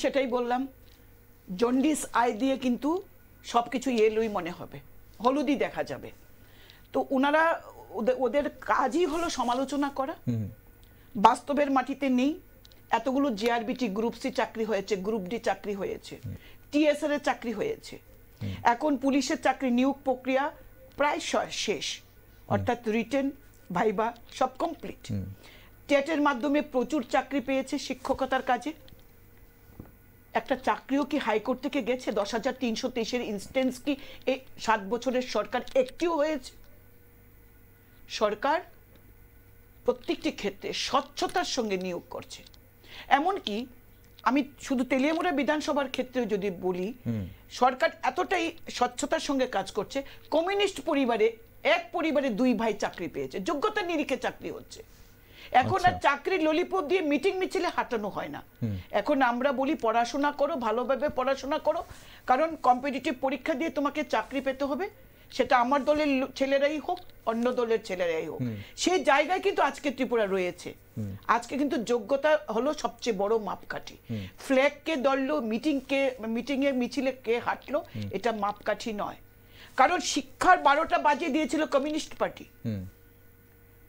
সেটাই বললাম, জন্ডিস আয় দিয়ে কিন্তু সবকিছু এলোই মনে হবে, হলুদই দেখা যাবে। তো ওনারা ওদের কাজই হলো সমালোচনা করা, বাস্তবের মাটিতে নেই। এতগুলো জিআরবিটি গ্রুপ সি চাকরি হয়েছে, গ্রুপ ডি চাকরি হয়েছে, টিএসআর এর চাকরি হয়েছে, এখন পুলিশের চাকরি নিয়োগ প্রক্রিয়া প্রায় শেষ, অর্থাৎ রিটেন, ভাইবা সব কমপ্লিট। টেটের মাধ্যমে প্রচুর চাকরি পেয়েছে শিক্ষকতার কাজে। একটা চাকরিও কি হাইকোর্ট থেকে গেছে? 10,323-এর ইনস্টেন্স কি এই 7 বছরের সরকার একটিও হয়েছে? সরকার প্রত্যেকটি ক্ষেত্রে স্বচ্ছতার সঙ্গে নিয়োগ করছে। এমনকি আমি শুধু তেলিয়ামুড়া বিধানসভার ক্ষেত্রে যদি বলি, সরকার এতটাই স্বচ্ছতার সঙ্গে কাজ করছে, কমিউনিস্ট পরিবারে এক পরিবারে 2 ভাই চাকরি পেয়েছে, যোগ্যতা নিরিখে চাকরি হচ্ছে। এখন আর চাকরির ললিপপ দিয়ে মিটিং মিছিলে হাঁটানো হয় না। এখন আমরা বলি পড়াশোনা করো, ভালোভাবে পড়াশোনা করো, কারণ কম্পিটিটিভ পরীক্ষা দিয়ে তোমাকে চাকরি পেতে হবে, সেটা আমার দলের ছেলেরাই হোক অন্য দলের ছেলেরাই হোক, সেই জায়গায় কিন্তু আজকে ত্রিপুরা রয়েছে। আজকে কিন্তু যোগ্যতা হলো সবচেয়ে বড় মাপকাঠি। ফ্ল্যাগ কে ধরলো, মিটিং এ মিছিলে কে হাঁটলো, এটা মাপকাঠি নয়। কারণ শিক্ষার 12টা বাজিয়ে দিয়েছিল কমিউনিস্ট পার্টি।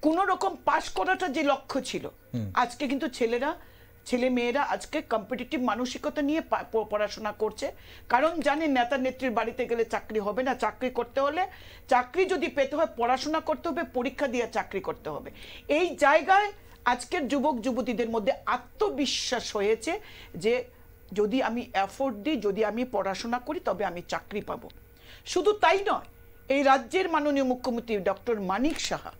কোন রকম পাশ করাটা যে লক্ষ্য ছিল, আজকে কিন্তু ছেলে মেয়েরা আজকে কম্পিটিটিভ মানসিকতা নিয়ে পড়াশোনা করছে। কারণ জানে নেতা নেত্রীর বাড়িতে গেলে চাকরি হবে না, চাকরি করতে হলে, চাকরি যদি পেতে হয় পড়াশোনা করতে হবে, পরীক্ষা দিয়ে চাকরি করতে হবে। এই জায়গায় আজকের যুবক যুবতীদের মধ্যে আত্মবিশ্বাস হয়েছে যে যদি আমি এফোর্ট দিই, যদি আমি পড়াশোনা করি, তবে আমি চাকরি পাবো। শুধু তাই নয়, এই রাজ্যের মাননীয় মুখ্যমন্ত্রী doctor Manik Saha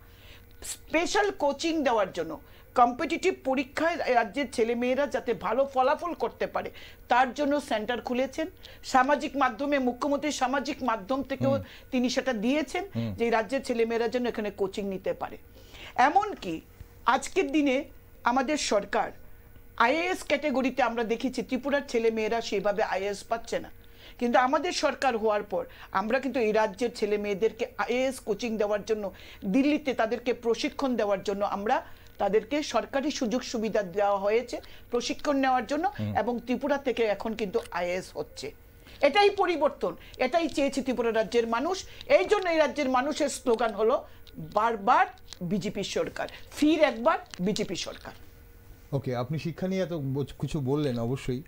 special coaching দেওয়ার জন্য, কম্পিটিটিভ পরীক্ষায় রাজ্যের ছেলেমেয়েরা যাতে ভালো ফলাফল করতে পারে তার জন্য সেন্টার খুলেছেন। সামাজিক মাধ্যমে, মুখ্যমন্ত্রীর সামাজিক মাধ্যম থেকেও তিনি সেটা দিয়েছেন যে রাজ্যের ছেলেমেয়েরা যেন এখানে কোচিং নিতে পারে। এমনকি আজকের দিনে আমাদের সরকার আইএএস ক্যাটাগরিতে আমরা দেখেছি ত্রিপুরার ছেলেমেয়েরা সেভাবে আইএএস পাচ্ছে না, কিন্তু আমাদের সরকার হওয়ার পর আমরা কিন্তু এই রাজ্যের ছেলে মেয়েদেরকে আইএএস কোচিং দেওয়ার জন্য, দিল্লিতে তাদেরকে প্রশিক্ষণ দেওয়ার জন্য আমরা তাদেরকে সরকারি সুযোগ সুবিধা দেওয়া হয়েছে প্রশিক্ষণ নেওয়ার জন্য, এবং ত্রিপুরা থেকে এখন কিন্তু আইএএস হচ্ছে। এটাই পরিবর্তন, এটাই চেয়েছে ত্রিপুরা রাজ্যের মানুষ। এই জন্য এই রাজ্যের মানুষের স্লোগান হলো বারবার বিজেপি সরকার, ফির একবার বিজেপি সরকার। ওকে, আপনি শিক্ষা নিয়ে এত কিছু বললেন, অবশ্যই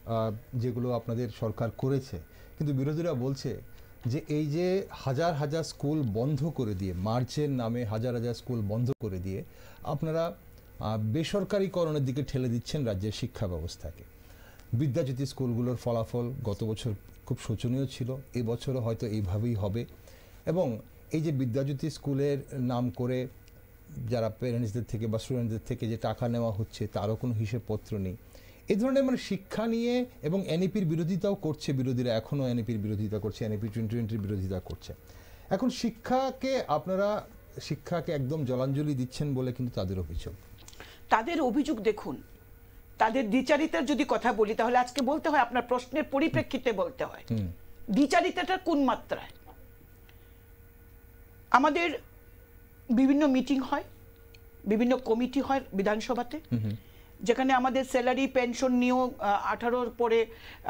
যেগুলো আপনাদের সরকার করেছে, কিন্তু বিরোধীরা বলছে যে এই যে হাজার হাজার স্কুল বন্ধ করে দিয়ে, মার্চের নামে হাজার হাজার স্কুল বন্ধ করে দিয়ে আপনারা বেসরকারিকরণের দিকে ঠেলে দিচ্ছেন রাজ্যের শিক্ষা ব্যবস্থাকে। বিদ্যাজ্যোতি স্কুলগুলোর ফলাফল গত বছর খুব শোচনীয় ছিল, এবছরও হয়তো এইভাবেই হবে। এবং এই যে বিদ্যাজ্যোতি স্কুলের নাম করে যারা প্যারেন্টসদের থেকে বা স্টুডেন্টদের থেকে যে টাকা নেওয়া হচ্ছে তারও কোনো হিসেবপত্র নেই। এই ধরনের মানে শিক্ষা নিয়ে, এবং এনইপির বিরোধিতাও করছে বিরোধীরা, এখনও এনইপির বিরোধিতা করছে, এনইপি 2020 বিরোধিতা করছে। এখন শিক্ষাকে একদম জলাঞ্জলি দিচ্ছেন বলে কিন্তু তাদের অভিযোগ। তাদের অভিযোগ দেখুন, তাদের দ্বিচারিতার যদি কথা বলি তাহলে আজকে বলতে হয়, আপনার প্রশ্নের পরিপ্রেক্ষিতে বলতে হয় দ্বিচারিতাটা কোন মাত্রায়। আমাদের বিভিন্ন মিটিং হয়, বিভিন্ন কমিটি হয় বিধানসভাতে, যেখানে আমাদের স্যালারি পেনশন নিয়েও 18-র পরে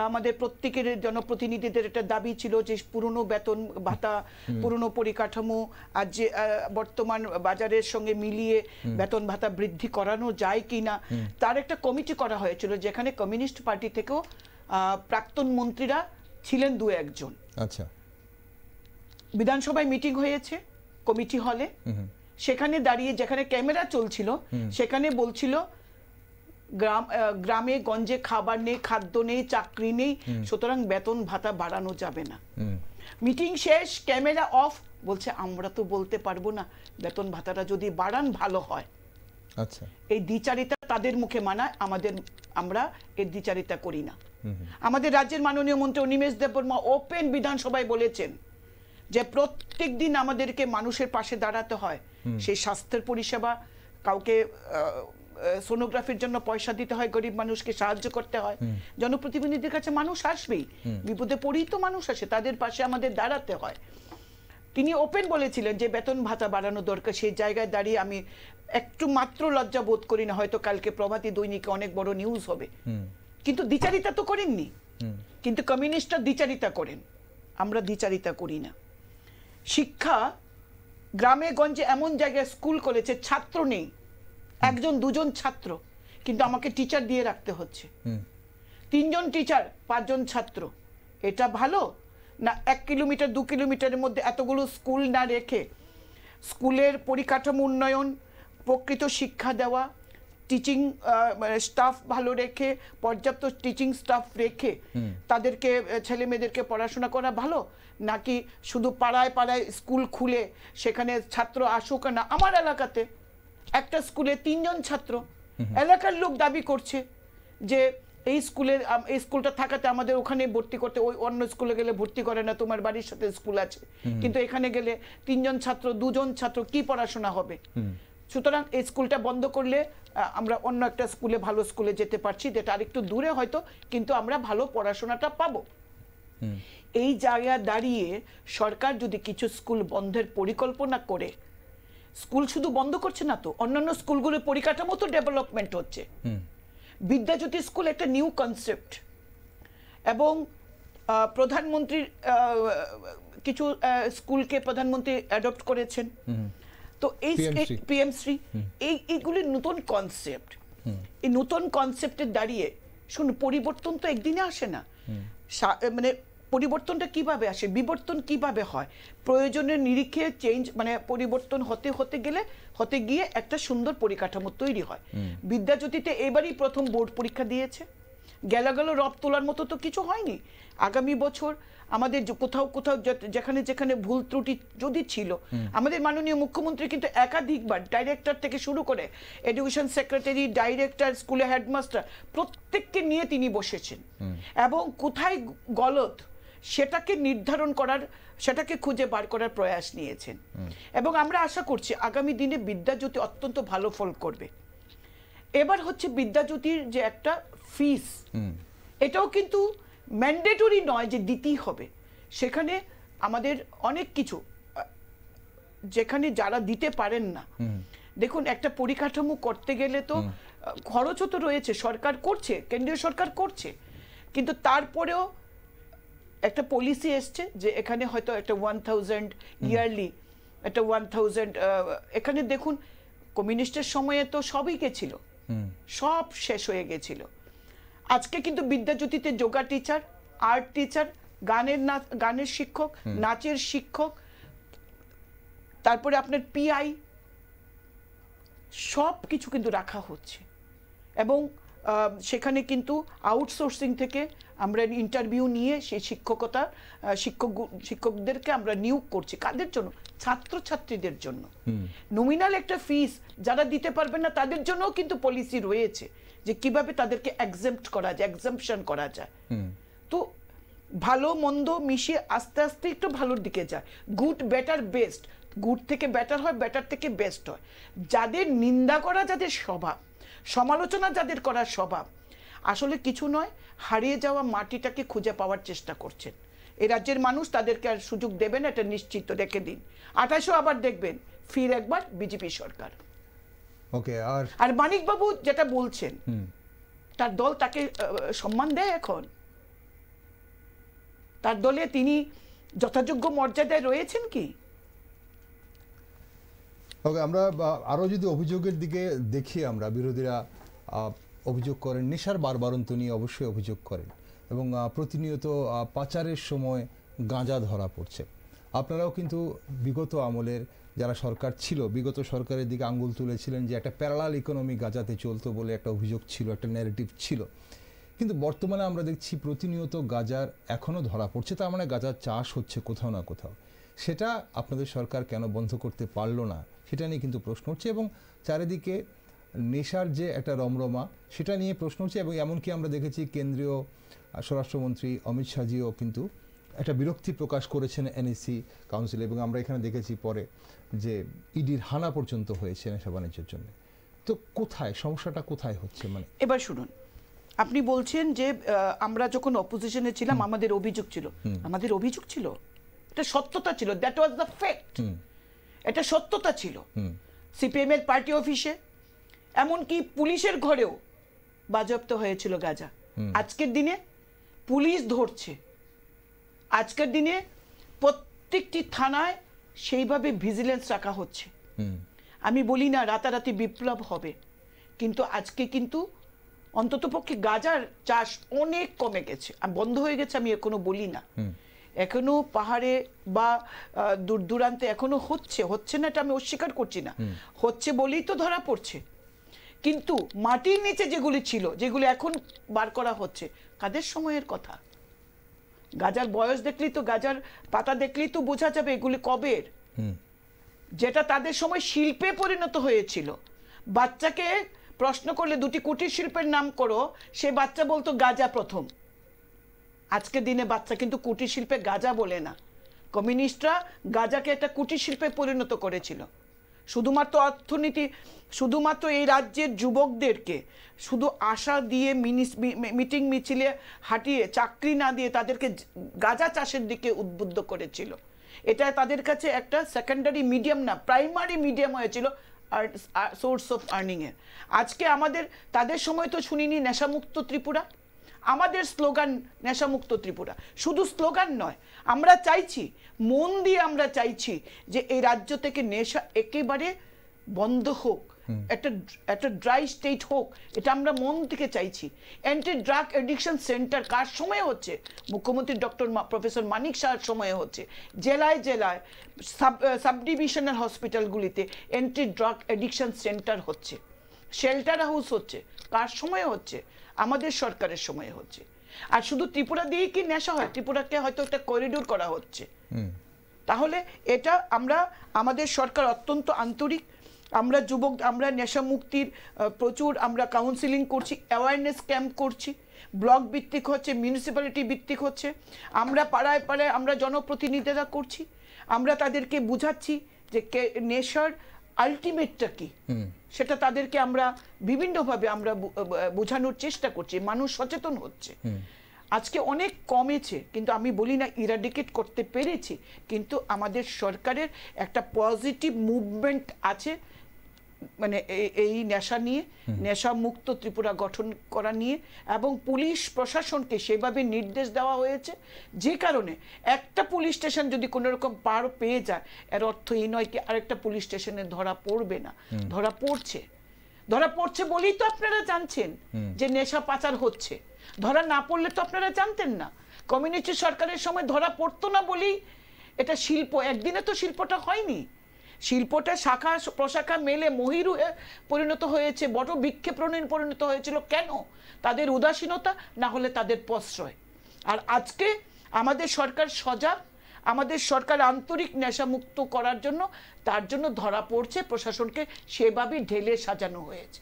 আমাদের প্রত্যেকের জনপ্রতিনিধিদের একটা দাবি ছিল যে পুরনো বেতন ভাতা, পুরনো পরিকাঠামো আর যে বর্তমান বাজারের সঙ্গে মিলিয়ে বেতন ভাতা বৃদ্ধি করানো যায় কি না, তার একটা কমিটি করা হয়েছিল, যেখানে কমিউনিস্ট পার্টি থেকেও প্রাক্তন মন্ত্রীরা ছিলেন 2-1 জন। আচ্ছা, বিধানসভায় মিটিং হয়েছে কমিটি হলে, সেখানে দাঁড়িয়ে যেখানে ক্যামেরা চলছিল সেখানে বলছিল গ্রামে গঞ্জে খাবার নেই, খাদ্য নেই, চাকরি নেই, সুতরাং বেতন ভাতা বাড়ানো যাবে না। মিটিং শেষ, ক্যামেরা অফ, বলছে আমরা তো বলতে পারবো না, বেতন ভাতাটা যদি বাড়ান ভালো হয়। আচ্ছা, এই দ্বিচারিতা তাদের মুখে মানায়, আমরা এর দ্বিচারিতা করি না। আমাদের রাজ্যের মাননীয় মন্ত্রী অনিমেষ দেববর্মা ওপেন বিধানসভায় বলেছেন যে প্রত্যেক দিন আমাদেরকে মানুষের পাশে দাঁড়াতে হয়। সেই স্বাস্থ্যের পরিষেবা, কাউকে সোনোগ্রাফির জন্য পয়সা দিতে হয়, গরিব মানুষকে সাহায্য করতে হয়, জনপ্রতিনিধিদের কাছে মানুষ আসবেই, বিপদে পড়েই তো মানুষ আসে, তাদের পাশে আমাদের দাঁড়াতে হয়। তিনি ওপেন বলেছিলেন যে বেতন ভাতা বাড়ানো দরকার। সেই জায়গায় দাঁড়িয়ে আমি একটু মাত্র লজ্জা বোধ করি না, হয়তো কালকে প্রভাতী দৈনিকে অনেক বড় নিউজ হবে, কিন্তু দ্বিচারিতা তো করেননি। কিন্তু কমিউনিস্টরা দ্বিচারিতা করেন, আমরা দ্বিচারিতা করি না। শিক্ষা গ্রামে গঞ্জে এমন জায়গায় স্কুল করেছে ছাত্র নেই, 1-2 ছাত্র, কিন্তু আমাকে টিচার দিয়ে রাখতে হচ্ছে। 3 টিচার 5 ছাত্র, এটা ভালো না? 1 কিলোমিটার 2 কিলোমিটারের মধ্যে এতগুলো স্কুল না রেখে স্কুলের পরিকাঠামো উন্নয়ন, প্রকৃত শিক্ষা দেওয়া, টিচিং স্টাফ ভালো রেখে, পর্যাপ্ত টিচিং স্টাফ রেখে তাদেরকে ছেলে মেয়েদেরকে পড়াশোনা করা ভালো, নাকি শুধু পাড়ায় পাড়ায় স্কুল খুলে সেখানে ছাত্র আসুক না? আমার এলাকাতে একটা স্কুলে 3 ছাত্র, এলাকার লোক দাবি করছে যে এই স্কুলটা থাকাতে আমাদের ওখানে ভর্তি করতে, ওই অন্য স্কুলে গেলে ভর্তি করে না, তোমার বাড়ির সাথে স্কুল আছে, কিন্তু এখানে গেলে 3 ছাত্র 2 ছাত্র কি পড়াশোনা হবে? সুতরাং এই স্কুলটা বন্ধ করলে আমরা অন্য একটা স্কুলে, ভালো স্কুলে যেতে পারছি, যেটা আরেকটু দূরে হয়তো, কিন্তু আমরা ভালো পড়াশোনাটা পাবো। এই জায়গায় দাঁড়িয়ে সরকার যদি কিছু স্কুল বন্ধের পরিকল্পনা করে স্কুল শুধু বন্ধ করছে না তো, অন্যান্য স্কুলগুলোর পরিকাঠামো তো ডেভেলপমেন্ট হচ্ছে। বিদ্যাজ্যোতি স্কুল একটা নিউ কনসেপ্ট, এবং প্রধানমন্ত্রীর কিছু স্কুলকে প্রধানমন্ত্রী অ্যাডপ্ট করেছেন। তো এই পিএমশ্রী এইগুলি নতুন কনসেপ্ট। এই নতুন কনসেপ্টের দাঁড়িয়ে শুনুন, পরিবর্তন তো একদিনে আসে না। মানে পরিবর্তনটা কিভাবে আসে, বিবর্তন কিভাবে হয়, প্রয়োজনের নিরিখে চেঞ্জ, মানে পরিবর্তন হতে গিয়ে একটা সুন্দর পরিকাঠামো তৈরি হয়। বিদ্যাজ্যোতিতে এবারই প্রথম বোর্ড পরীক্ষা দিয়েছে, গেল রব তোলার মতো তো কিছু হয়নি। আগামী বছর আমাদের কোথাও যেখানে যেখানে ভুল ত্রুটি যদি ছিল, আমাদের মাননীয় মুখ্যমন্ত্রী কিন্তু একাধিকবার ডাইরেক্টর থেকে শুরু করে এডুকেশন সেক্রেটারি, ডাইরেক্টর, স্কুলে হেডমাস্টার প্রত্যেককে নিয়ে তিনি বসেছেন, এবং কোথায় গলত সেটাকে নির্ধারণ করার, সেটাকে খুঁজে বার করার প্রয়াস নিয়েছেন। এবং আমরা আশা করছি আগামী দিনে বিদ্যাজ্যোতি অত্যন্ত ভালো ফল করবে। এবার হচ্ছে বিদ্যাজ্যোতির যে একটা ফিস, এটাও কিন্তু ম্যান্ডেটরি নয় যে দিতেই হবে। সেখানে আমাদের অনেক কিছু, যেখানে যারা দিতে পারেন না, দেখুন একটা পরিকাঠামো করতে গেলে তো খরচও তো রয়েছে, সরকার করছে, কেন্দ্রীয় সরকার করছে, কিন্তু তারপরেও একটা পলিসি এসছে যে এখানে হয়তো একটা 1000 ইয়ারলি, একটা 1000, এখানে দেখুন কমিউনিস্টের সময়ে তো সবই গেছিল, সব শেষ হয়ে গেছিল। আজকে কিন্তু বিদ্যাজ্যোতিতে যোগা টিচার, আর্ট টিচার, গানের শিক্ষক, নাচের শিক্ষক, তারপরে আপনার পিআই, সব কিছু কিন্তু রাখা হচ্ছে। এবং সেখানে কিন্তু আউটসোর্সিং থেকে আমরা ইন্টারভিউ নিয়ে সেই শিক্ষকদেরকে আমরা নিয়োগ করছি। কাদের জন্য? ছাত্রছাত্রীদের জন্য। নমিনাল একটা ফিস যারা দিতে পারবেন না তাদের জন্যও কিন্তু পলিসি রয়েছে যে কিভাবে তাদেরকে এক্সাম্পশন করা যায়। তো ভালো মন্দ মিশিয়ে আস্তে আস্তে একটু ভালোর দিকে যায়। গুড, বেটার, বেস্ট, গুড থেকে বেটার হয়, বেটার থেকে বেস্ট হয়। যাদের নিন্দা করা, যাদের স্বভাব, সমালোচনা যাদের করার স্বভাব, আসলে কিছু নয়, হারিয়ে যাওয়া মাটিটাকে খুঁজে পাওয়ার চেষ্টা করছেন। এই রাজ্যের মানুষ তাদেরকে আর সুযোগ দেবেন, এটা নিশ্চিত রেখে দিন। 2800 আবার দেখবেন ফির একবার বিজেপি সরকার। ওকে। আর মানিকবাবু যেটা বলছেন, তার দল তাকে সম্মান দেয় এখন? তার দলে তিনি যথাযোগ্য মর্যাদায় রয়েছেন কি? ওকে, আমরা আরো যদি অভিযোগের দিকে দেখি, আমরা বিরোধীরা অভিযোগ করেন নেশার বারবারন্ত নিয়ে, অবশ্যই অভিযোগ করেন, এবং প্রতিনিয়ত পাচারের সময় গাঁজা ধরা পড়ছে। আপনারাও কিন্তু বিগত আমলের যারা সরকার ছিল, বিগত সরকারের দিকে আঙ্গুল তুলেছিলেন যে একটা প্যারালাল ইকোনমি গাঁজাতে চলতো বলে একটা অভিযোগ ছিল, একটা ন্যারেটিভ ছিল। কিন্তু বর্তমানে আমরা দেখছি প্রতিনিয়ত গাঁজার এখনও ধরা পড়ছে, তার মানে গাঁজার চাষ হচ্ছে কোথাও না কোথাও। সেটা আপনাদের সরকার কেন বন্ধ করতে পারলো না, সেটা নিয়ে কিন্তু প্রশ্ন হচ্ছে। এবং চারিদিকে নেশার যে একটা রমরমা, সেটা নিয়ে প্রশ্ন হচ্ছে। এবং এমনকি আমরা দেখেছি কেন্দ্রীয় স্বরাষ্ট্রমন্ত্রী অমিত শাহজিও কিন্তু একটা বিরক্তি প্রকাশ করেছেন এনএসি কাউন্সিলে, এবং আমরা এখানে দেখেছি পরে যে ইডির হানা পর্যন্ত হয়েছে নেশা বাণিজ্যের জন্য। তো কোথায় সমস্যাটা, কোথায় হচ্ছে? মানে এবার শুনুন, আপনি বলছেন যে আমরা যখন অপোজিশনে ছিলাম আমাদের অভিযোগ ছিল, এটা সত্যতা ছিল, দ্যাট ওয়াজ দ্য ফ্যাক্ট, এটা সত্যতা ছিল। সিপিএম এর পার্টি অফিসে, এমনকি পুলিশের ঘরেও বাজেয়াপ্ত হয়েছিল গাঁজা। আজকের দিনে পুলিশ ধরছে, আজকের দিনে প্রত্যেকটি থানায় সেইভাবে ভিজিলেন্স রাখা হচ্ছে। আমি বলি না রাতারাতি বিপ্লব হবে, কিন্তু আজকে কিন্তু অন্ততপক্ষে গাঁজার চাষ অনেক কমে গেছে, বন্ধ হয়ে গেছে আমি এখনো বলি না। এখনো পাহাড়ে বা দূর দূরান্তে এখনো হচ্ছে না, এটা আমি অস্বীকার করছি না, হচ্ছে বলেই তো ধরা পড়ছে। কিন্তু মাটির নিচে যেগুলি ছিল, যেগুলি এখন বার করা হচ্ছে, কাদের সময়ের কথা? গাজার বয়স দেখলেই তো, গাজার পাতা দেখলেই তো বোঝা যাবে এগুলি কবের। যেটা তাদের সময় শিল্পে পরিণত হয়েছিল। বাচ্চাকে প্রশ্ন করলে দুটি কুটির শিল্পের নাম করো, সে বাচ্চা বলতো গাজা প্রথম। আজকের দিনে বাচ্চা কিন্তু কুটির শিল্পে গাজা বলে না। কমিউনিস্টরা গাজাকে একটা কুটির শিল্পে পরিণত করেছিল। শুধুমাত্র অর্থনীতি, শুধুমাত্র এই রাজ্যের যুবকদেরকে শুধু আশা দিয়ে মিটিং মিছিলে হাঁটিয়ে, চাকরি না দিয়ে তাদেরকে গাঁজা চাষের দিকে উদ্বুদ্ধ করেছিল। এটা তাদের কাছে একটা সেকেন্ডারি মিডিয়াম না, প্রাইমারি মিডিয়াম হয়েছিল আর সোর্স অফ আর্নিং এর। আজকে আমাদের তাদের সময় তো শুনিনি নেশামুক্ত ত্রিপুরা, আমাদের স্লোগান নেশামুক্ত ত্রিপুরা। শুধু স্লোগান নয়, আমরা চাইছি, মন দিয়ে আমরা চাইছি যে এই রাজ্য থেকে নেশা একেবারে বন্ধ হোক, একটা ড্রাই স্টেট হোক, এটা আমরা মন থেকে চাইছি। অ্যান্টি ড্রাগ অ্যাডিকশন সেন্টার কার সময়ে হচ্ছে? মুখ্যমন্ত্রী ডক্টর প্রফেসর মানিক শাহর সময়ে হচ্ছে। জেলায় জেলায় সাব ডিভিশনাল হসপিটালগুলিতে অ্যান্টি ড্রাগ অ্যাডিকশন সেন্টার হচ্ছে, শেল্টার হাউস হচ্ছে। কার সময়ে হচ্ছে? আমাদের সরকারের সময়ে হচ্ছে। আর শুধু ত্রিপুরা দিয়েই কি নেশা হয়? ত্রিপুরাকে হয়তো একটা করিডোর করা হচ্ছে। তাহলে এটা আমাদের সরকার অত্যন্ত আন্তরিক। আমরা যুবক, আমরা নেশা মুক্তির প্রচুর আমরা কাউন্সিলিং করছি, অ্যাওয়ারনেস ক্যাম্প করছি, ব্লক ভিত্তিক হচ্ছে, মিউনিসিপ্যালিটি ভিত্তিক হচ্ছে, আমরা পাড়ায় পাড়ায় আমরা জনপ্রতিনিধিরা করছি, আমরা তাদেরকে বুঝাচ্ছি যে নেশার আলটিমেটটা কি, সেটা তাদেরকে আমরা বিভিন্নভাবে আমরা বোঝানোর চেষ্টা করছি। মানুষ সচেতন হচ্ছে। আজকে অনেক কমেছে, কিন্তু আমি বলি না ইরাডিকেট করতে পেরেছি, কিন্তু আমাদের সরকারের একটা পজিটিভ মুভমেন্ট আছে, মানে এই নেশা নিয়ে, নেশা মুক্ত ত্রিপুরা গঠন করা নিয়ে, এবং পুলিশ প্রশাসনকে সেভাবে নির্দেশ দেওয়া হয়েছে, যে কারণে একটা পুলিশ স্টেশন যদি কোনো রকম পার পেয়ে যায়, এর অর্থ এই নয় কি আরেকটা পুলিশ স্টেশনে ধরা পড়বে না। ধরা পড়ছে বলেই তো আপনারা জানছেন যে নেশা পাচার হচ্ছে। ধরা না পড়লে তো আপনারা জানতেন না। কমিউনিটি সরকারের সময় ধরা পড়তো না বলেই এটা শিল্প, একদিনে তো শিল্পটা হয়নি। শিল্পটা শাখা প্রশাখা মেলে মহিরুহে পরিণত হয়েছে, বড় বৃক্ষে পরিণত হয়েছিল। কেন? তাদের উদাসীনতা, না হলে তাদের প্রশ্রয়। আর আজকে আমাদের সরকার সজাগ, আমাদের সরকার আন্তরিক নেশামুক্ত করার জন্য, তার জন্য ধরা পড়ছে, প্রশাসনকে সেভাবেই ঢেলে সাজানো হয়েছে।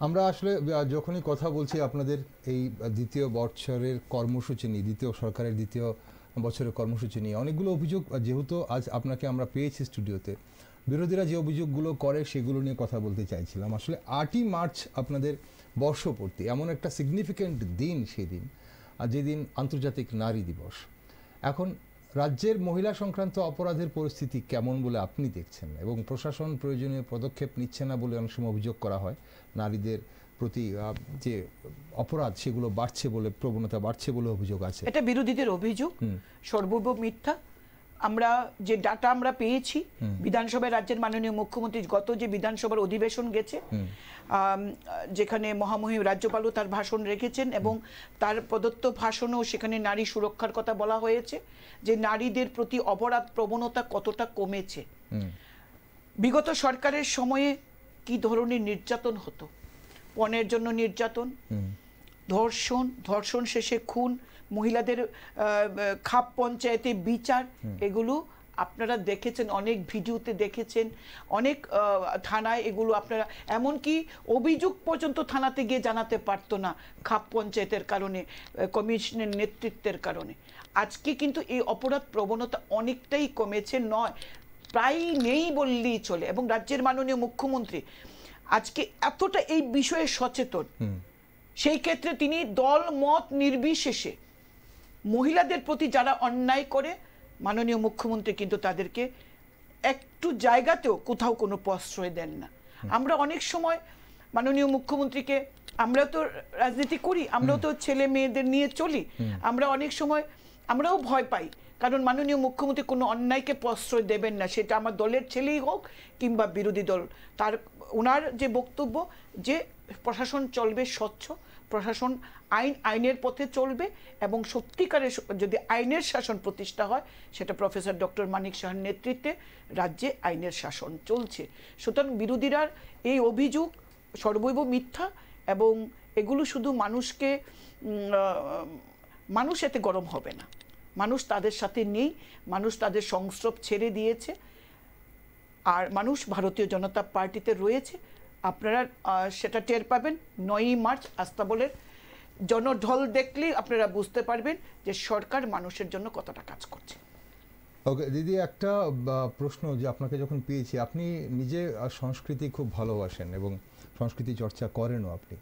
আমরা আসলে যখনই কথা বলছি আপনাদের এই দ্বিতীয় বছরের কর্মসূচি নিয়ে, দ্বিতীয় সরকারের দ্বিতীয় বছরের কর্মসূচি নিয়ে অনেকগুলো অভিযোগ, যেহেতু আজ আপনাকে আমরা পেয়েছি স্টুডিওতে, বিরোধীরা যে অভিযোগগুলো করে সেগুলো নিয়ে কথা বলতে চাইছিলাম। আসলে 8ই মার্চ আপনাদের বর্ষপূর্তি, এমন একটা সিগনিফিক্যান্ট দিন সেদিন, যেদিন আন্তর্জাতিক নারী দিবস। এখন রাজ্যের মহিলা সংক্রান্ত অপরাধের পরিস্থিতি কেমন বলে আপনি দেখছেন, এবং প্রশাসন প্রয়োজনীয় পদক্ষেপ নিচ্ছে না বলে অনেক সময় অভিযোগ করা হয়। নারীদের প্রতি যে অপরাধ সেগুলো বাড়ছে বলে, প্রবণতা বাড়ছে বলে অভিযোগ আছে। এটা বিরোধীদের অভিযোগ, সর্বৈব মিথ্যা। আমরা যে ডাটা আমরা পেয়েছি, বিধানসভায় রাজ্যের মাননীয় মুখ্যমন্ত্রী গত যে বিধানসভার অধিবেশন গেছে, যেখানে মহামহিম রাজ্যপালও তার ভাষণ রেখেছেন, এবং তার প্রদত্ত ভাষণেও সেখানে নারী সুরক্ষার কথা বলা হয়েছে, যে নারীদের প্রতি অপরাধ প্রবণতা কতটা কমেছে। বিগত সরকারের সময়ে কি ধরনের নির্যাতন হতো, পণের জন্য নির্যাতন, ধর্ষণ শেষে খুন, মহিলাদের খাপ পঞ্চায়েতে বিচার, এগুলো আপনারা দেখেছেন, অনেক ভিডিওতে দেখেছেন, অনেক থানায় এগুলো আপনারা, এমনকি অভিযোগ পর্যন্ত থানাতে গিয়ে জানাতে পারতো না খাপ পঞ্চায়েতের কারণে, কমিশনের নেতৃত্বের কারণে। আজকে কিন্তু এই অপরাধ প্রবণতা অনেকটাই কমেছে, নয় প্রায় নেই বললেই চলে। এবং রাজ্যের মাননীয় মুখ্যমন্ত্রী আজকে এতটা এই বিষয়ে সচেতন, সেই ক্ষেত্রে তিনি দল মত নির্বিশেষে মহিলাদের প্রতি যারা অন্যায় করে, মাননীয় মুখ্যমন্ত্রী কিন্তু তাদেরকে একটু জায়গাতেও কোথাও কোনো প্রশ্রয় দেন না। আমরা অনেক সময় মাননীয় মুখ্যমন্ত্রীকে, আমরা তো রাজনীতি করি, আমরাও তো ছেলে মেয়েদের নিয়ে চলি, আমরা অনেক সময় আমরাও ভয় পাই, কারণ মাননীয় মুখ্যমন্ত্রী কোনো অন্যায়কে প্রশ্রয় দেবেন না, সেটা আমার দলের ছেলেই হোক কিংবা বিরোধী দল। ওনার যে বক্তব্য যে প্রশাসন চলবে স্বচ্ছ, প্রশাসন আইনের পথে চলবে, এবং সত্যিকারের যদি আইনের শাসন প্রতিষ্ঠা হয়, সেটা প্রফেসর ডক্টর মানিক শাহের নেতৃত্বে রাজ্যে আইনের শাসন চলছে। সুতরাং বিরোধীরা এই অভিযোগ সর্বৈব মিথ্যা, এবং এগুলো শুধু মানুষ এতে গরম হবে না। মানুষ তাদের সাথে নেই, মানুষ তাদের সংস্রব ছেড়ে দিয়েছে, আর মানুষ ভারতীয় জনতা পার্টিতে রয়েছে। আপনারা সেটা টের পাবেন 9ই মার্চ আস্তাবলের জনঢল দেখলেই আপনারা বুঝতে পারবেন যে সরকার মানুষের জন্য কতটা কাজ করছে। ওকে দিদি, একটা প্রশ্ন, যে আপনাকে যখন পেয়েছি, আপনি নিজে সংস্কৃতি খুব ভালোবাসেন এবং সংস্কৃতি চর্চা করেনও। আপনি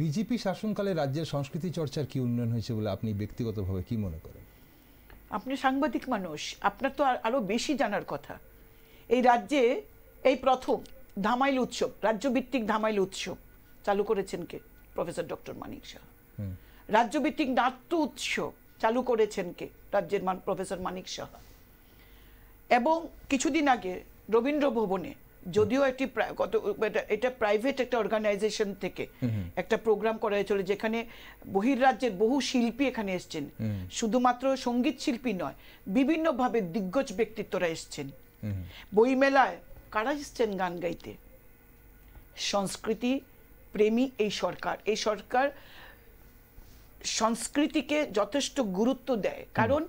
বিজেপি শাসনকালে রাজ্যের সংস্কৃতি চর্চার কি উন্নয়ন হয়েছে বলে আপনি ব্যক্তিগতভাবে কি মনে করেন? আপনি সাংবাদিক মানুষ, আপনার তো আরো বেশি জানার কথা। এই রাজ্যে এই প্রথম ধামাইল উৎসব, রাজ্যভিত্তিক ধামাইল উৎসব চালু করেছেন কে? Professor doctor Manik Saha. রাজ্যভিত্তিক নাট্য উৎসব চালু করেছেন কে? রাজ্যের প্রফেসর মানিক সাহা। এবং কিছুদিন আগে রবীন্দ্র ভবনে, যদিও এটা প্রাইভেট একটা অর্গানাইজেশন থেকে একটা প্রোগ্রাম করা হয়েছিল, যেখানে বহির্রাজ্যের বহু শিল্পী এখানে এসছেন, শুধুমাত্র সঙ্গীত শিল্পী নয়, বিভিন্নভাবে দিগ্গজ ব্যক্তিত্বরা এসছেন। বইমেলায় কারা এসছেন গান গাইতে? সংস্কৃতি প্রেমী এই সরকার। এই সরকার সংস্কৃতিকে যথেষ্ট গুরুত্ব দেয়, কারণ